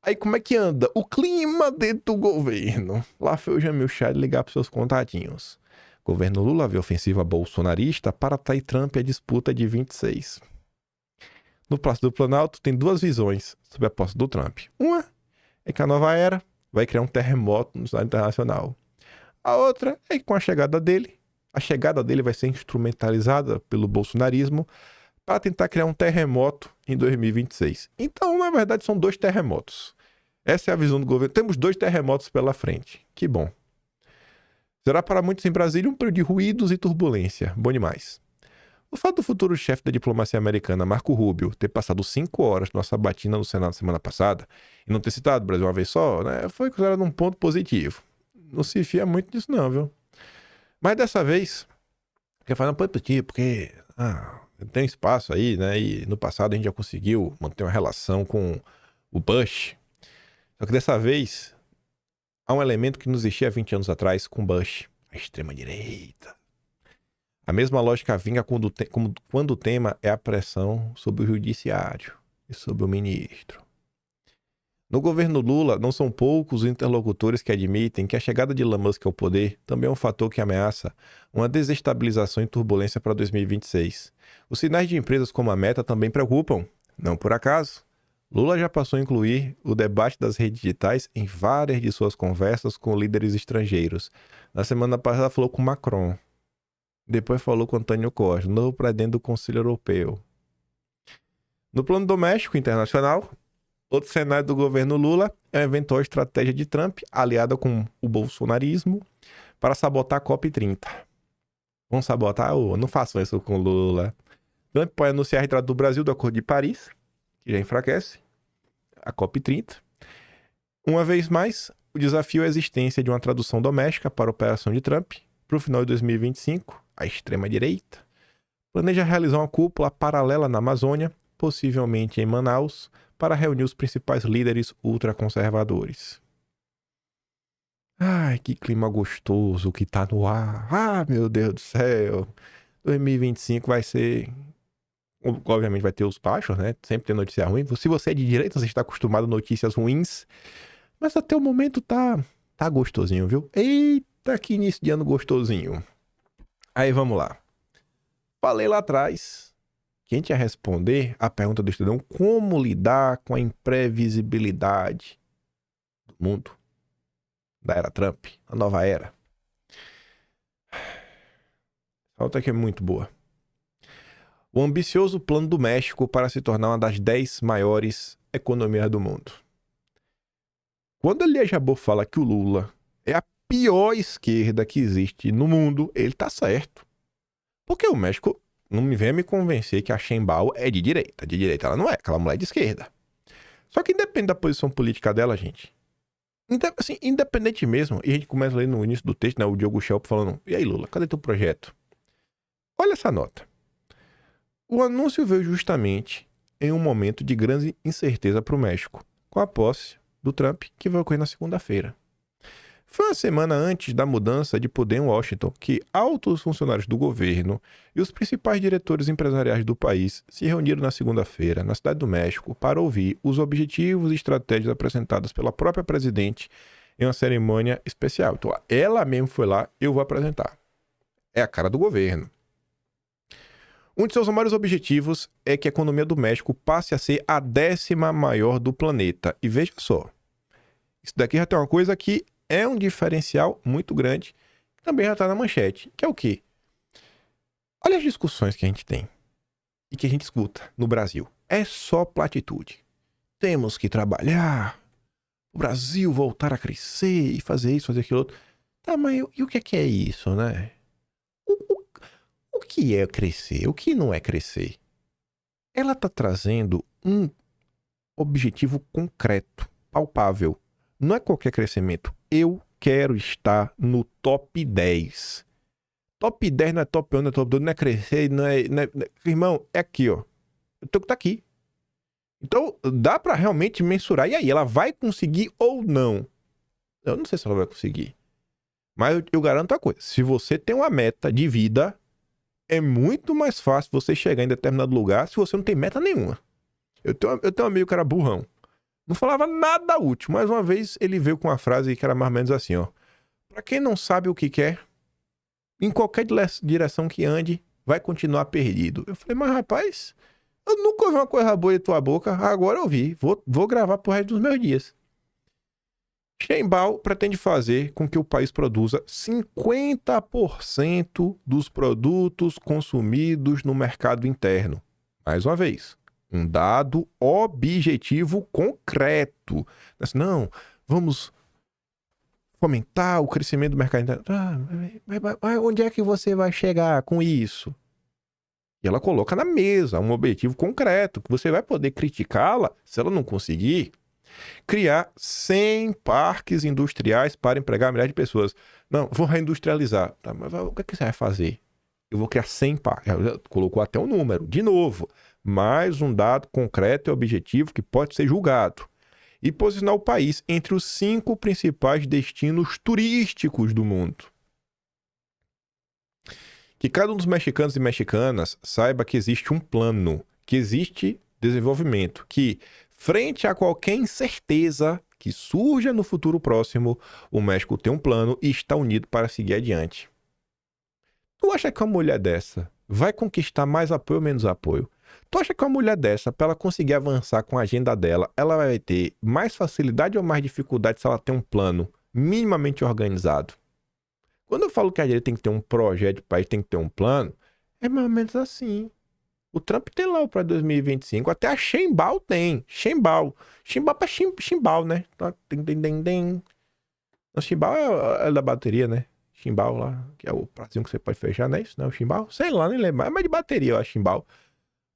Speaker 1: Aí como é que anda? O clima dentro do governo. Lá foi o Jamil Chad ligar para seus contatinhos. Governo Lula vê ofensiva bolsonarista para atrair Trump à disputa de 26. No Palácio do Planalto tem duas visões sobre a posse do Trump. Uma é que a nova era vai criar um terremoto no cenário internacional. A outra é que com a chegada dele vai ser instrumentalizada pelo bolsonarismo para tentar criar um terremoto em 2026. Então, na verdade, são dois terremotos. Essa é a visão do governo. Temos dois terremotos pela frente. Que bom. Será para muitos em Brasília um período de ruídos e turbulência. Bom demais. O fato do futuro chefe da diplomacia americana, Marco Rubio, ter passado 5 horas numa sabatina no Senado semana passada e não ter citado o Brasil uma vez só, né, foi considerado um ponto positivo. Não se fia muito disso não, viu? Mas dessa vez, quer falar um ponto positivo, porque tem espaço aí, né? E no passado a gente já conseguiu manter uma relação com o Bush. Só que dessa vez, há um elemento que não existia há 20 anos atrás com Bush, a extrema-direita. A mesma lógica vinga quando o tema é a pressão sobre o judiciário. e sobre o ministro. No governo Lula, não são poucos os interlocutores que admitem que a chegada de Elon Musk ao poder também é um fator que ameaça uma desestabilização e turbulência para 2026. Os sinais de empresas como a Meta também preocupam. Não por acaso. Lula já passou a incluir o debate das redes digitais em várias de suas conversas com líderes estrangeiros. Na semana passada falou com Macron. Depois falou com Antônio Costa, novo presidente do Conselho Europeu. No plano doméstico e internacional, outro cenário do governo Lula é a eventual estratégia de Trump, aliada com o bolsonarismo, para sabotar a COP30. Vão sabotar? Não façam isso com Lula. Trump pode anunciar a retirada do Brasil do Acordo de Paris, que já enfraquece a COP30. Uma vez mais, o desafio é a existência de uma tradução doméstica para a operação de Trump para o final de 2025. A extrema-direita planeja realizar uma cúpula paralela na Amazônia, possivelmente em Manaus, para reunir os principais líderes ultraconservadores. Ai, que clima gostoso que tá no ar. Ah, meu Deus do céu. 2025 vai ser... Obviamente vai ter os baixos, né? Sempre tem notícia ruim. Se você é de direita, você está acostumado a notícias ruins. Mas até o momento tá gostosinho, viu? Eita, que início de ano gostosinho. Aí, vamos lá. Falei lá atrás que a gente ia responder a pergunta do Estadão: como lidar com a imprevisibilidade do mundo da era Trump, a nova era. A outra aqui é muito boa. O ambicioso plano do México para se tornar uma das 10 maiores economias do mundo. Quando a Lia Jabor fala que o Lula é a pior esquerda que existe no mundo, ele tá certo. Porque o México não me venha me convencer que a Sheinbaum é de direita. De direita ela não é, aquela mulher é de esquerda. Só que independente da posição política dela, gente, assim, independente mesmo, e a gente começa ali no início do texto, né, o Diogo Schelp falando: e aí, Lula, cadê teu projeto? Olha essa nota. O anúncio veio justamente em um momento de grande incerteza para o México, com a posse do Trump, que vai ocorrer na segunda-feira. Foi uma semana antes da mudança de poder em Washington que altos funcionários do governo e os principais diretores empresariais do país se reuniram na segunda-feira, na Cidade do México, para ouvir os objetivos e estratégias apresentadas pela própria presidente em uma cerimônia especial. Então, ela mesmo foi lá: eu vou apresentar. É a cara do governo. Um de seus maiores objetivos é que a economia do México passe a ser a 10ª maior do planeta. E veja só, isso daqui já tem uma coisa que é um diferencial muito grande, que também já está na manchete, que é o quê? Olha as discussões que a gente tem e que a gente escuta no Brasil. É só platitude. Temos que trabalhar, o Brasil voltar a crescer e fazer isso, fazer aquilo outro. Tá, mas e o que é isso, né? O que é crescer? O que não é crescer? Ela está trazendo um objetivo concreto, palpável. Não é qualquer crescimento. Eu quero estar no top 10. Top 10 não é top 1, não é top 2, não é crescer, não é... Irmão, é aqui, ó. Eu tenho que estar aqui. Então, dá para realmente mensurar. E aí, ela vai conseguir ou não? Eu não sei se ela vai conseguir. Mas eu garanto uma coisa. Se você tem uma meta de vida, é muito mais fácil você chegar em determinado lugar se você não tem meta nenhuma. Eu tenho um amigo que era burrão. Não falava nada útil. Mais uma vez, ele veio com uma frase que era mais ou menos assim, ó: pra quem não sabe o que quer, em qualquer direção que ande, vai continuar perdido. Eu falei: mas rapaz, eu nunca ouvi uma coisa boa de tua boca, agora eu vi. Vou gravar pro resto dos meus dias. Sheinbaum pretende fazer com que o país produza 50% dos produtos consumidos no mercado interno. Mais uma vez, um dado objetivo concreto. Não, vamos fomentar o crescimento do mercado interno. Mas onde é que você vai chegar com isso? E ela coloca na mesa um objetivo concreto, que você vai poder criticá-la se ela não conseguir. Criar 100 parques industriais para empregar milhares de pessoas. Não, vou reindustrializar. Tá, mas o que você vai fazer? Eu vou criar 100 parques. Colocou até um número. De novo, mais um dado concreto e objetivo que pode ser julgado. E posicionar o país entre os 5 principais destinos turísticos do mundo. Que cada um dos mexicanos e mexicanas saiba que existe um plano, que existe desenvolvimento que, frente a qualquer incerteza que surja no futuro próximo, o México tem um plano e está unido para seguir adiante. Tu acha que uma mulher dessa vai conquistar mais apoio ou menos apoio? Tu acha que uma mulher dessa, para ela conseguir avançar com a agenda dela, ela vai ter mais facilidade ou mais dificuldade se ela tem um plano minimamente organizado? Quando eu falo que a direita tem que ter um projeto de país, tem que ter um plano, é mais ou menos assim. O Trump tem lá para 2025, até a Sheinbaum tem. Sheinbaum para chimbal, né? O chimbal é da bateria, né? Chimbal lá, que é o pratinho que você pode fechar, não é isso? Não é o chimbal? Sei lá, nem lembro. É mais de bateria, eu acho, chimbal.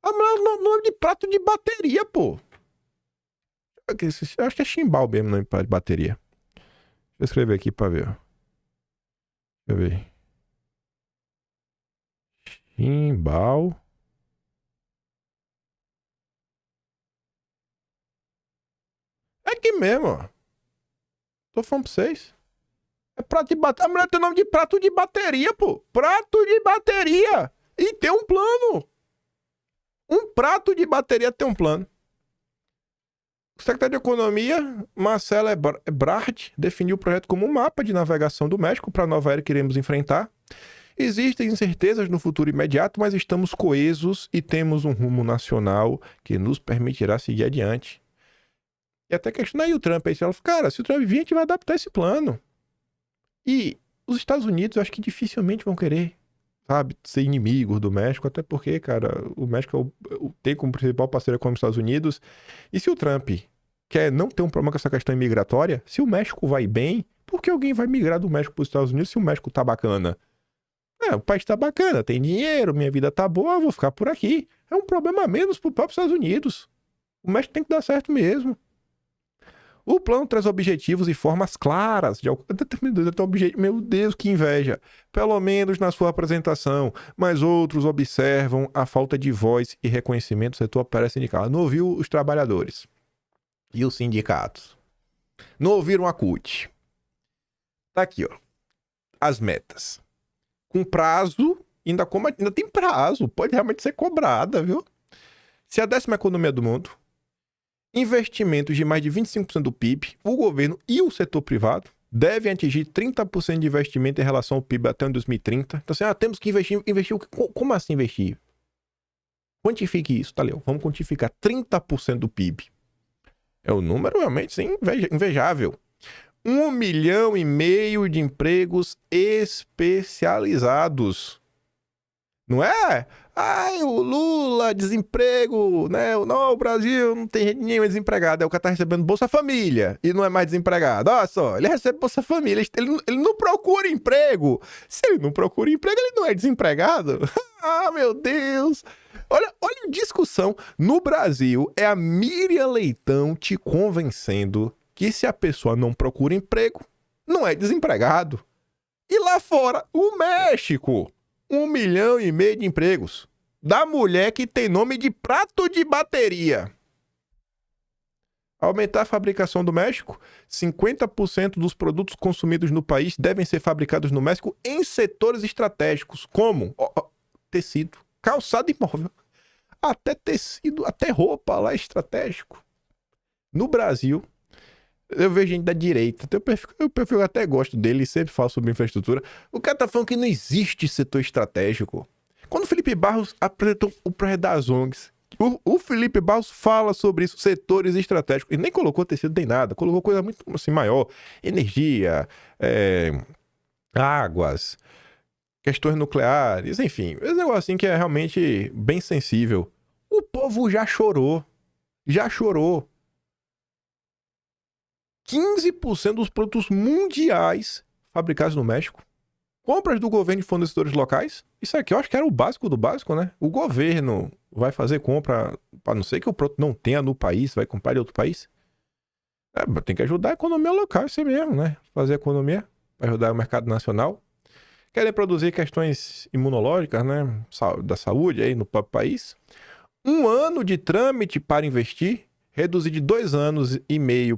Speaker 1: Ah, mas nome de prato de bateria, pô. Eu acho que é chimbal mesmo, nome de bateria. Deixa eu escrever aqui pra ver, ó. Deixa eu ver. Chimbal. É aqui mesmo, ó. Tô falando pra vocês. É prato de bateria. A mulher tem nome de prato de bateria, pô. Prato de bateria. E tem um plano. Um prato de bateria tem um plano. O secretário de Economia, Marcelo Ebrard, definiu o projeto como um mapa de navegação do México para a nova era que iremos enfrentar. Existem incertezas no futuro imediato, mas estamos coesos e temos um rumo nacional que nos permitirá seguir adiante. E até questionar aí o Trump. Aí ela falou, cara, se o Trump vir, a gente vai adaptar esse plano. E os Estados Unidos, eu acho que dificilmente vão querer, sabe, ser inimigos do México, até porque, cara, o México tem como principal parceiro econômico os Estados Unidos. E se o Trump quer não ter um problema com essa questão imigratória, se o México vai bem, por que alguém vai migrar do México para os Estados Unidos se o México tá bacana? O país tá bacana, tem dinheiro, minha vida tá boa, eu vou ficar por aqui. É um problema a menos pro próprio Estados Unidos. O México tem que dar certo mesmo. O plano traz objetivos e formas claras de Meu Deus, que inveja. Pelo menos na sua apresentação. Mas outros observam a falta de voz e reconhecimento do setor sindical. Não ouviu os trabalhadores e os sindicatos. Não ouviram a CUT. Tá aqui, ó. As metas. Com prazo, ainda tem prazo. Pode realmente ser cobrada, viu? Se a 10ª economia do mundo, investimentos de mais de 25% do PIB, o governo e o setor privado devem atingir 30% de investimento em relação ao PIB até 2030. Então, assim, temos que investir. Como assim investir? Quantifique isso, tá, Léo? Vamos quantificar 30% do PIB. É um número realmente sim, invejável. 1,5 milhão de empregos especializados. Não é? Ai, o Lula, desemprego, né? Não, o Brasil não tem gente nenhuma desempregado. É o cara tá recebendo Bolsa Família e não é mais desempregado. Olha só, ele recebe Bolsa Família, ele não procura emprego. Se ele não procura emprego, ele não é desempregado. Ah, meu Deus. Olha a discussão. No Brasil, é a Miriam Leitão te convencendo que se a pessoa não procura emprego, não é desempregado. E lá fora, o México, 1,5 milhão de empregos. Da mulher que tem nome de prato de bateria. Aumentar a fabricação do México, 50% dos produtos consumidos no país devem ser fabricados no México em setores estratégicos, como tecido, calçado e móvel. Até tecido, até roupa lá é estratégico. No Brasil, eu vejo gente da direita, eu até gosto dele, sempre falo sobre infraestrutura. O cara tá falando que não existe setor estratégico. Quando o Felipe Barros apresentou o projeto das ONGs, o Felipe Barros fala sobre isso, setores estratégicos. Ele nem colocou tecido nem nada, colocou coisa muito assim, maior. Energia, águas, questões nucleares, enfim. Esse negócio assim que é realmente bem sensível. O povo já chorou. 15% dos produtos mundiais fabricados no México. Compras do governo de fornecedores locais. Isso aqui eu acho que era o básico do básico, né? O governo vai fazer compra, para não ser que o produto não tenha no país, vai comprar de outro país. Tem que ajudar a economia local, isso mesmo, né? Fazer economia, para ajudar o mercado nacional. Querem produzir questões imunológicas, né? Da saúde aí no próprio país. 1 ano de trâmite para investir. Reduzir de 2,5 anos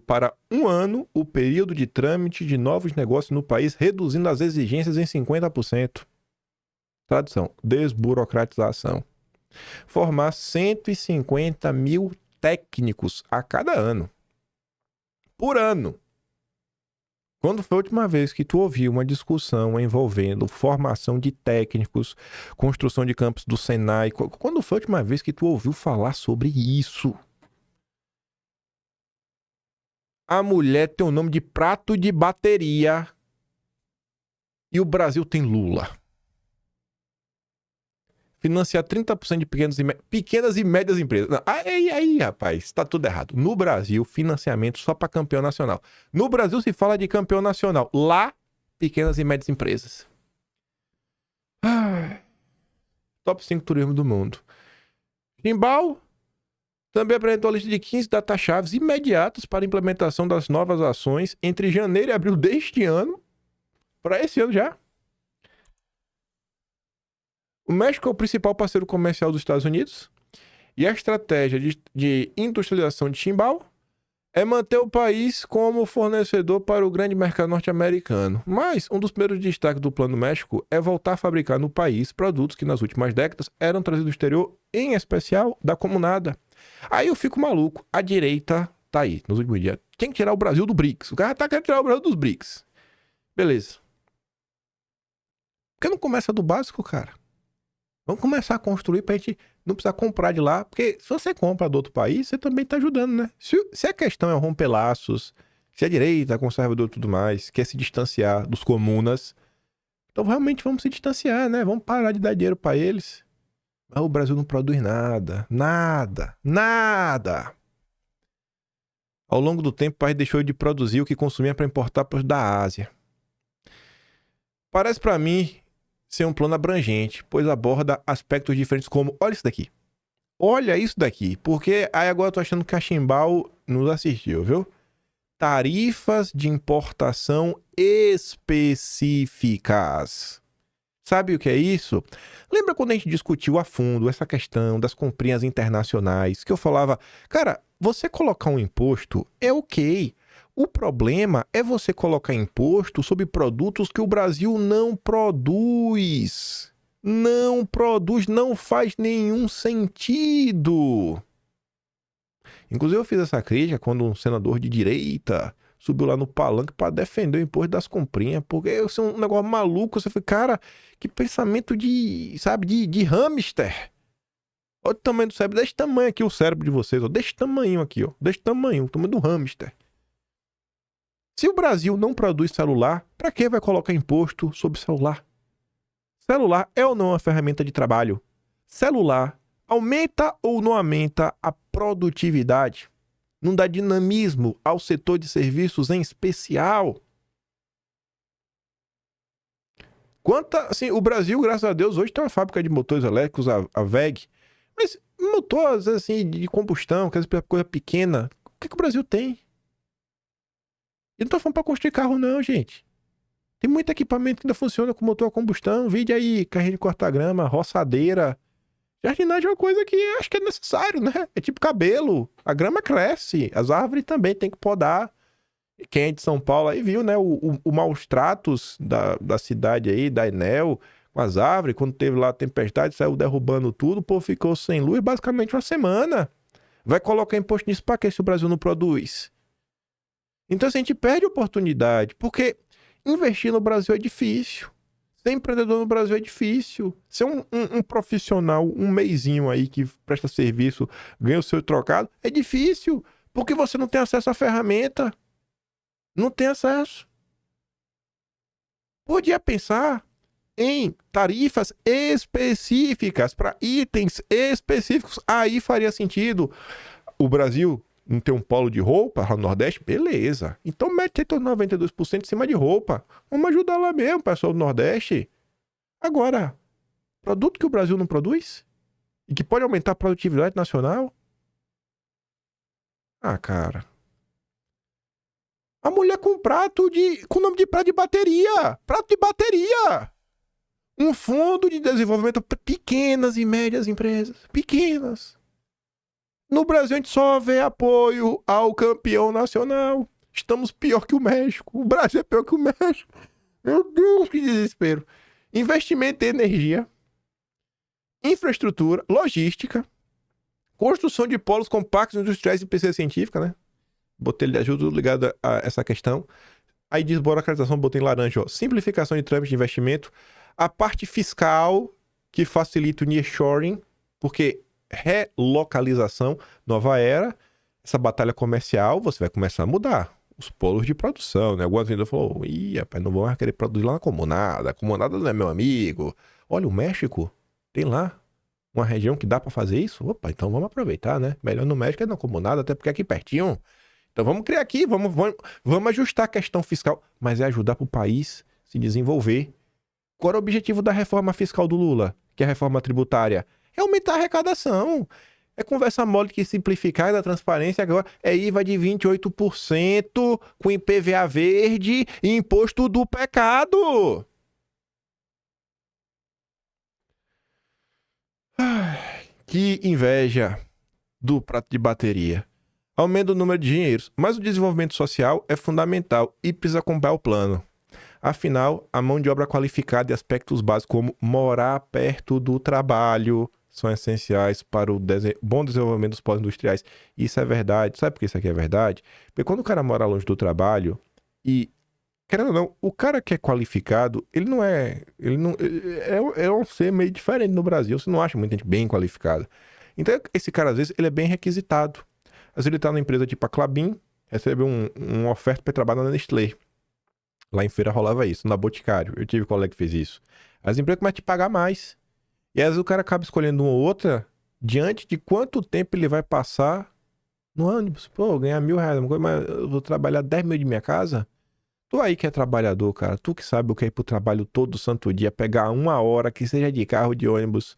Speaker 1: para 1 ano o período de trâmite de novos negócios no país, reduzindo as exigências em 50%. Tradução: desburocratização. formar 150 mil técnicos a cada ano. Por ano. Quando foi a última vez que tu ouviu uma discussão envolvendo formação de técnicos, construção de campos do Senai? Quando foi a última vez que tu ouviu falar sobre isso? A mulher tem o nome de prato de bateria e o Brasil tem Lula. Financiar 30% de pequenas e médias empresas. Não, aí, rapaz, tá tudo errado. No Brasil, financiamento só para campeão nacional. No Brasil se fala de campeão nacional. Lá, pequenas e médias empresas. Top 5 turismo do mundo. Chimbal também apresentou a lista de 15 data-chaves imediatas para a implementação das novas ações entre janeiro e abril deste ano. Para esse ano já. O México é o principal parceiro comercial dos Estados Unidos e a estratégia de industrialização de Chimbal é manter o país como fornecedor para o grande mercado norte-americano. Mas um dos primeiros destaques do Plano México é voltar a fabricar no país produtos que nas últimas décadas eram trazidos do exterior, em especial da comunada. Aí eu fico maluco. A direita tá aí, nos últimos dias. Tem que tirar o Brasil do BRICS. O cara tá querendo tirar o Brasil dos BRICS. Beleza. Por que não começa do básico, cara? Vamos começar a construir pra gente não precisar comprar de lá. Porque se você compra do outro país, você também tá ajudando, né? Se a questão é romper laços, se a direita, conservador e tudo mais, quer se distanciar dos comunas, então realmente vamos se distanciar, né? Vamos parar de dar dinheiro pra eles. Mas o Brasil não produz nada. Nada. Nada. Ao longo do tempo, o país deixou de produzir o que consumia para importar para os da Ásia. Parece para mim ser um plano abrangente, pois aborda aspectos diferentes como... Olha isso daqui. Olha isso daqui. Porque aí agora eu tô achando que a Chimbal nos assistiu, viu? Tarifas de importação específicas. Sabe o que é isso? Lembra quando a gente discutiu a fundo essa questão das comprinhas internacionais? Que eu falava, cara, você colocar um imposto é ok. O problema é você colocar imposto sobre produtos que o Brasil não produz. Não produz, não faz nenhum sentido. Inclusive eu fiz essa crítica quando um senador de direita subiu lá no palanque para defender o imposto das comprinhas, porque isso é um negócio maluco. Você foi, cara, que pensamento de, sabe, de hamster. Olha o tamanho do cérebro, desse tamanho aqui o cérebro de vocês, ó, desse tamanho aqui, ó, desse tamanho, o tamanho do hamster. Se o Brasil não produz celular, para que vai colocar imposto sobre celular? Celular é ou não uma ferramenta de trabalho? Celular aumenta ou não aumenta a produtividade? Não dá dinamismo ao setor de serviços em especial? Assim, o Brasil, graças a Deus, hoje tem uma fábrica de motores elétricos, a WEG. Mas motores assim, de combustão, que é coisa pequena, o que o Brasil tem? E não tô falando pra construir carro não, gente. Tem muito equipamento que ainda funciona com motor a combustão. Vide aí, carrinho de cortar grama, roçadeira. Jardinagem é uma coisa que acho que é necessário, né? É tipo cabelo. A grama cresce. As árvores também tem que podar. Quem é de São Paulo aí viu, né? O maus tratos da cidade aí, da Enel, com as árvores. Quando teve lá a tempestade, saiu derrubando tudo. O povo ficou sem luz basicamente uma semana. Vai colocar imposto nisso pra quê se o Brasil não produz? Então assim, a gente perde oportunidade. Porque investir no Brasil é difícil. Ser empreendedor no Brasil é difícil. Ser um profissional, um meizinho aí que presta serviço, ganha o seu trocado, é difícil. Porque você não tem acesso à ferramenta. Não tem acesso. Podia pensar em tarifas específicas para itens específicos. Aí faria sentido. O Brasil não tem um polo de roupa no Nordeste? Beleza. Então mete 92% em cima de roupa. Vamos ajudar lá mesmo, pessoal do Nordeste. Agora, produto que o Brasil não produz? E que pode aumentar a produtividade nacional? Ah, cara. A mulher com com nome de prato de bateria. Prato de bateria. Um fundo de desenvolvimento para pequenas e médias empresas. Pequenas. No Brasil a gente só vê apoio ao campeão nacional. Estamos pior que o México. O Brasil é pior que o México. Meu Deus, que desespero. Investimento em energia. infraestrutura, logística, construção de polos compactos industriais e pesquisa científica, né? Botei ele de ajuda tudo ligado a essa questão. Aí desburocratização, botei em laranja, ó. Simplificação de trâmites de investimento. A parte fiscal, que facilita o nearshoring, porque relocalização, nova era, essa batalha comercial, você vai começar a mudar os polos de produção, né? Algumas vendas falaram, ih, rapaz, não vou mais querer produzir lá na Comunada. A Comunada não é meu amigo. Olha, o México tem lá uma região que dá pra fazer isso. Opa, então vamos aproveitar, né? Melhor no México é na Comunada, até porque é aqui pertinho. Então vamos criar aqui, vamos ajustar a questão fiscal, mas é ajudar para o país se desenvolver. Qual era o objetivo da reforma fiscal do Lula, que é a reforma tributária? É aumentar a arrecadação. É conversa mole que simplificar e da transparência agora é IVA de 28% com IPVA verde e imposto do pecado. Ai, que inveja do prato de bateria. Aumenta o número de engenheiros, mas o desenvolvimento social é fundamental e precisa acompanhar o plano. Afinal, a mão de obra qualificada e aspectos básicos como morar perto do trabalho são essenciais para o bom desenvolvimento dos pós-industriais. Isso é verdade. Sabe por que isso aqui é verdade? Porque quando o cara mora longe do trabalho e, querendo ou não, o cara que é qualificado, ele não é... É um ser meio diferente no Brasil. Você não acha muita gente bem qualificada. Então, esse cara, às vezes, ele é bem requisitado. Às vezes ele tá numa empresa tipo a Klabin, recebeu uma oferta para trabalhar na Nestlé. Lá em feira rolava isso, na Boticário. Eu tive um colega que fez isso. As empresas começam a te pagar mais. E às vezes o cara acaba escolhendo uma ou outra diante de quanto tempo ele vai passar no ônibus. Pô, ganhar R$1.000, mas eu vou trabalhar 10 mil de minha casa? Tu aí que é trabalhador, cara. Tu que sabe o que é ir pro trabalho todo santo dia, pegar uma hora, que seja de carro, de ônibus.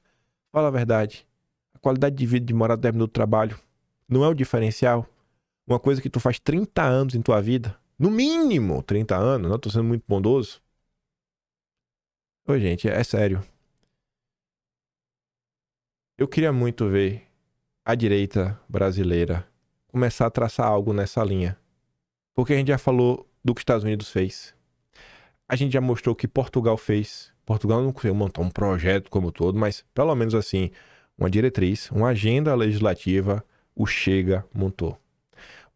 Speaker 1: Fala a verdade. A qualidade de vida de morar 10 minutos do trabalho não é o diferencial? Uma coisa que tu faz 30 anos em tua vida. No mínimo 30 anos. Não tô sendo muito bondoso. Ô, gente, é sério. Eu queria muito ver a direita brasileira começar a traçar algo nessa linha. Porque a gente já falou do que os Estados Unidos fez. A gente já mostrou o que Portugal fez. Portugal não conseguiu montar um projeto como todo, mas pelo menos assim, uma diretriz, uma agenda legislativa, o Chega montou.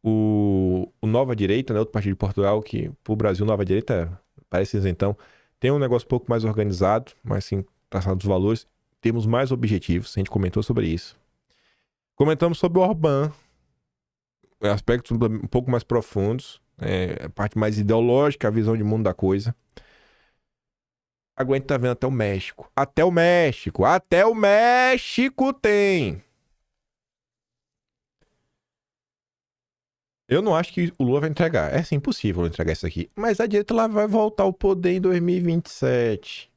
Speaker 1: O Nova Direita, né, outro partido de Portugal, que pro Brasil Nova Direita parece isentão, tem um negócio um pouco mais organizado, mas sim traçado os valores, temos mais objetivos, a gente comentou sobre isso. Comentamos sobre o Orbán, aspectos um pouco mais profundos, a parte mais ideológica, a visão de mundo da coisa. Agora a gente tá vendo até o México. Até o México! Até o México tem! Eu não acho que o Lula vai entregar. É impossível entregar isso aqui. Mas a direita lá vai voltar ao poder em 2027.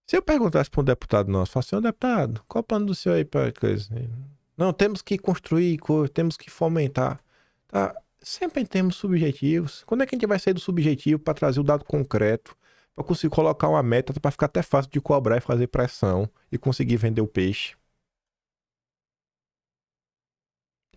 Speaker 1: Se eu perguntasse para um deputado nosso, falasse, senhor deputado, qual é o plano do senhor aí para coisa? Não, temos que construir, temos que fomentar. Tá? Sempre temos subjetivos. Quando é que a gente vai sair do subjetivo para trazer o dado concreto? Para conseguir colocar uma meta, para ficar até fácil de cobrar e fazer pressão e conseguir vender o peixe.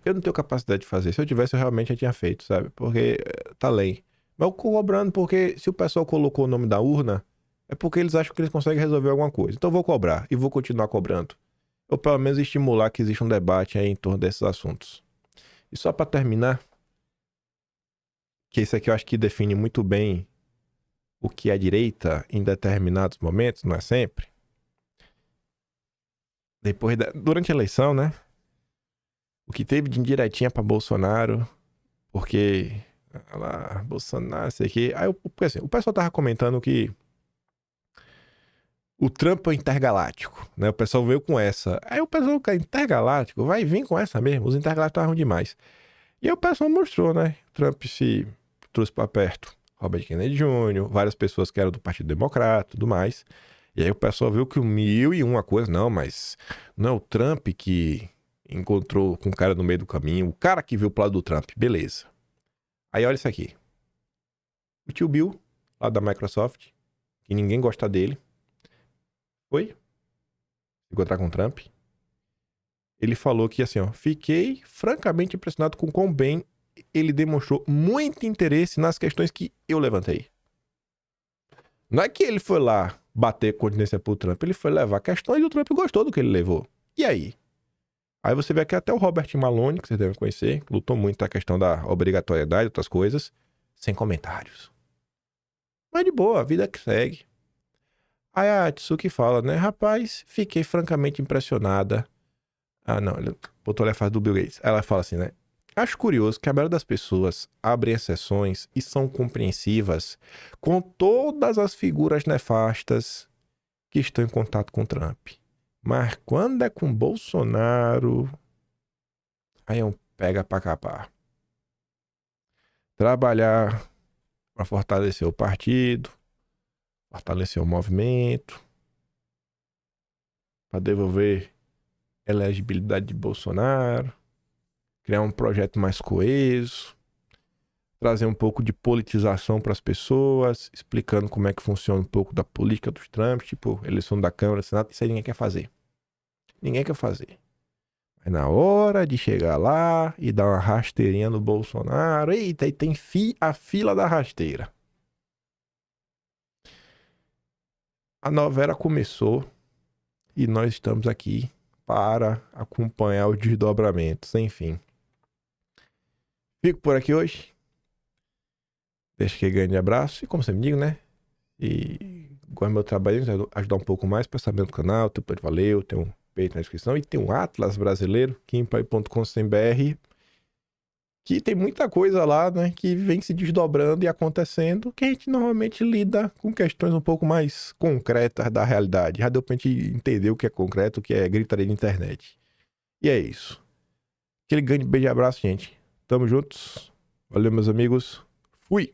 Speaker 1: Eu não tenho capacidade de fazer. Se eu tivesse, eu realmente já tinha feito, sabe? Porque tá lei. Mas eu cobrando porque se o pessoal colocou o nome da urna, é porque eles acham que eles conseguem resolver alguma coisa. Então eu vou cobrar e vou continuar cobrando. Ou pelo menos estimular que exista um debate aí em torno desses assuntos. E só pra terminar, que isso aqui eu acho que define muito bem o que é a direita em determinados momentos, não é sempre. Durante a eleição, né? O que teve de indiretinha pra Bolsonaro, porque lá, Bolsonaro, sei que. Aí porque assim, o pessoal tava comentando que o Trump é intergaláctico, né? O pessoal veio com essa. Aí o pessoal que é intergaláctico vai vir com essa mesmo. Os intergalácticos estavam demais. E aí o pessoal mostrou, né? Trump se trouxe pra perto Robert Kennedy Jr., várias pessoas que eram do Partido Democrata e tudo mais. E aí o pessoal viu que o 1001 coisa, não, mas não é o Trump que encontrou com o cara no meio do caminho, o cara que viu pro lado do Trump, beleza. Aí olha isso aqui. O tio Bill, lá da Microsoft, que ninguém gosta dele, foi encontrar com o Trump. Ele falou que assim, ó, fiquei francamente impressionado com quão bem ele demonstrou muito interesse nas questões que eu levantei. Não é que ele foi lá bater continência pro Trump. Ele foi levar questões e o Trump gostou do que ele levou. E aí? Aí você vê aqui até o Robert Malone, que vocês devem conhecer, lutou muito a questão da obrigatoriedade e outras coisas, sem comentários. Mas de boa, a vida que segue. Aí a Tsuki fala, né? Rapaz, fiquei francamente impressionada. Ah, não, ele botou ali a frase do Bill Gates. Ela fala assim, né? Acho curioso que a maioria das pessoas abrem exceções e são compreensivas com todas as figuras nefastas que estão em contato com Trump. Mas quando é com Bolsonaro, aí é um pega pra capar. Trabalhar para fortalecer o partido, fortalecer o movimento, para devolver a elegibilidade de Bolsonaro, criar um projeto mais coeso, trazer um pouco de politização para as pessoas, explicando como é que funciona um pouco da política dos Trump, tipo, eleição da Câmara, Senado, isso aí ninguém quer fazer. Ninguém quer fazer. Mas na hora de chegar lá e dar uma rasteirinha no Bolsonaro, eita, aí tem a fila da rasteira. A novela começou e nós estamos aqui para acompanhar os desdobramentos, enfim. Fico por aqui hoje. Deixa aquele grande abraço. E como sempre digo, né? E gosto do meu trabalho, ajudar um pouco mais para saber do canal. Tem o Valeu, tem um peito na descrição. E tem um Atlas brasileiro, kimpai.com.br, que tem muita coisa lá, né? Que vem se desdobrando e acontecendo, que a gente normalmente lida com questões um pouco mais concretas da realidade. Já deu pra gente entender o que é concreto, o que é gritaria de internet. E é isso. Aquele grande beijo e abraço, gente. Tamo juntos. Valeu, meus amigos. Fui!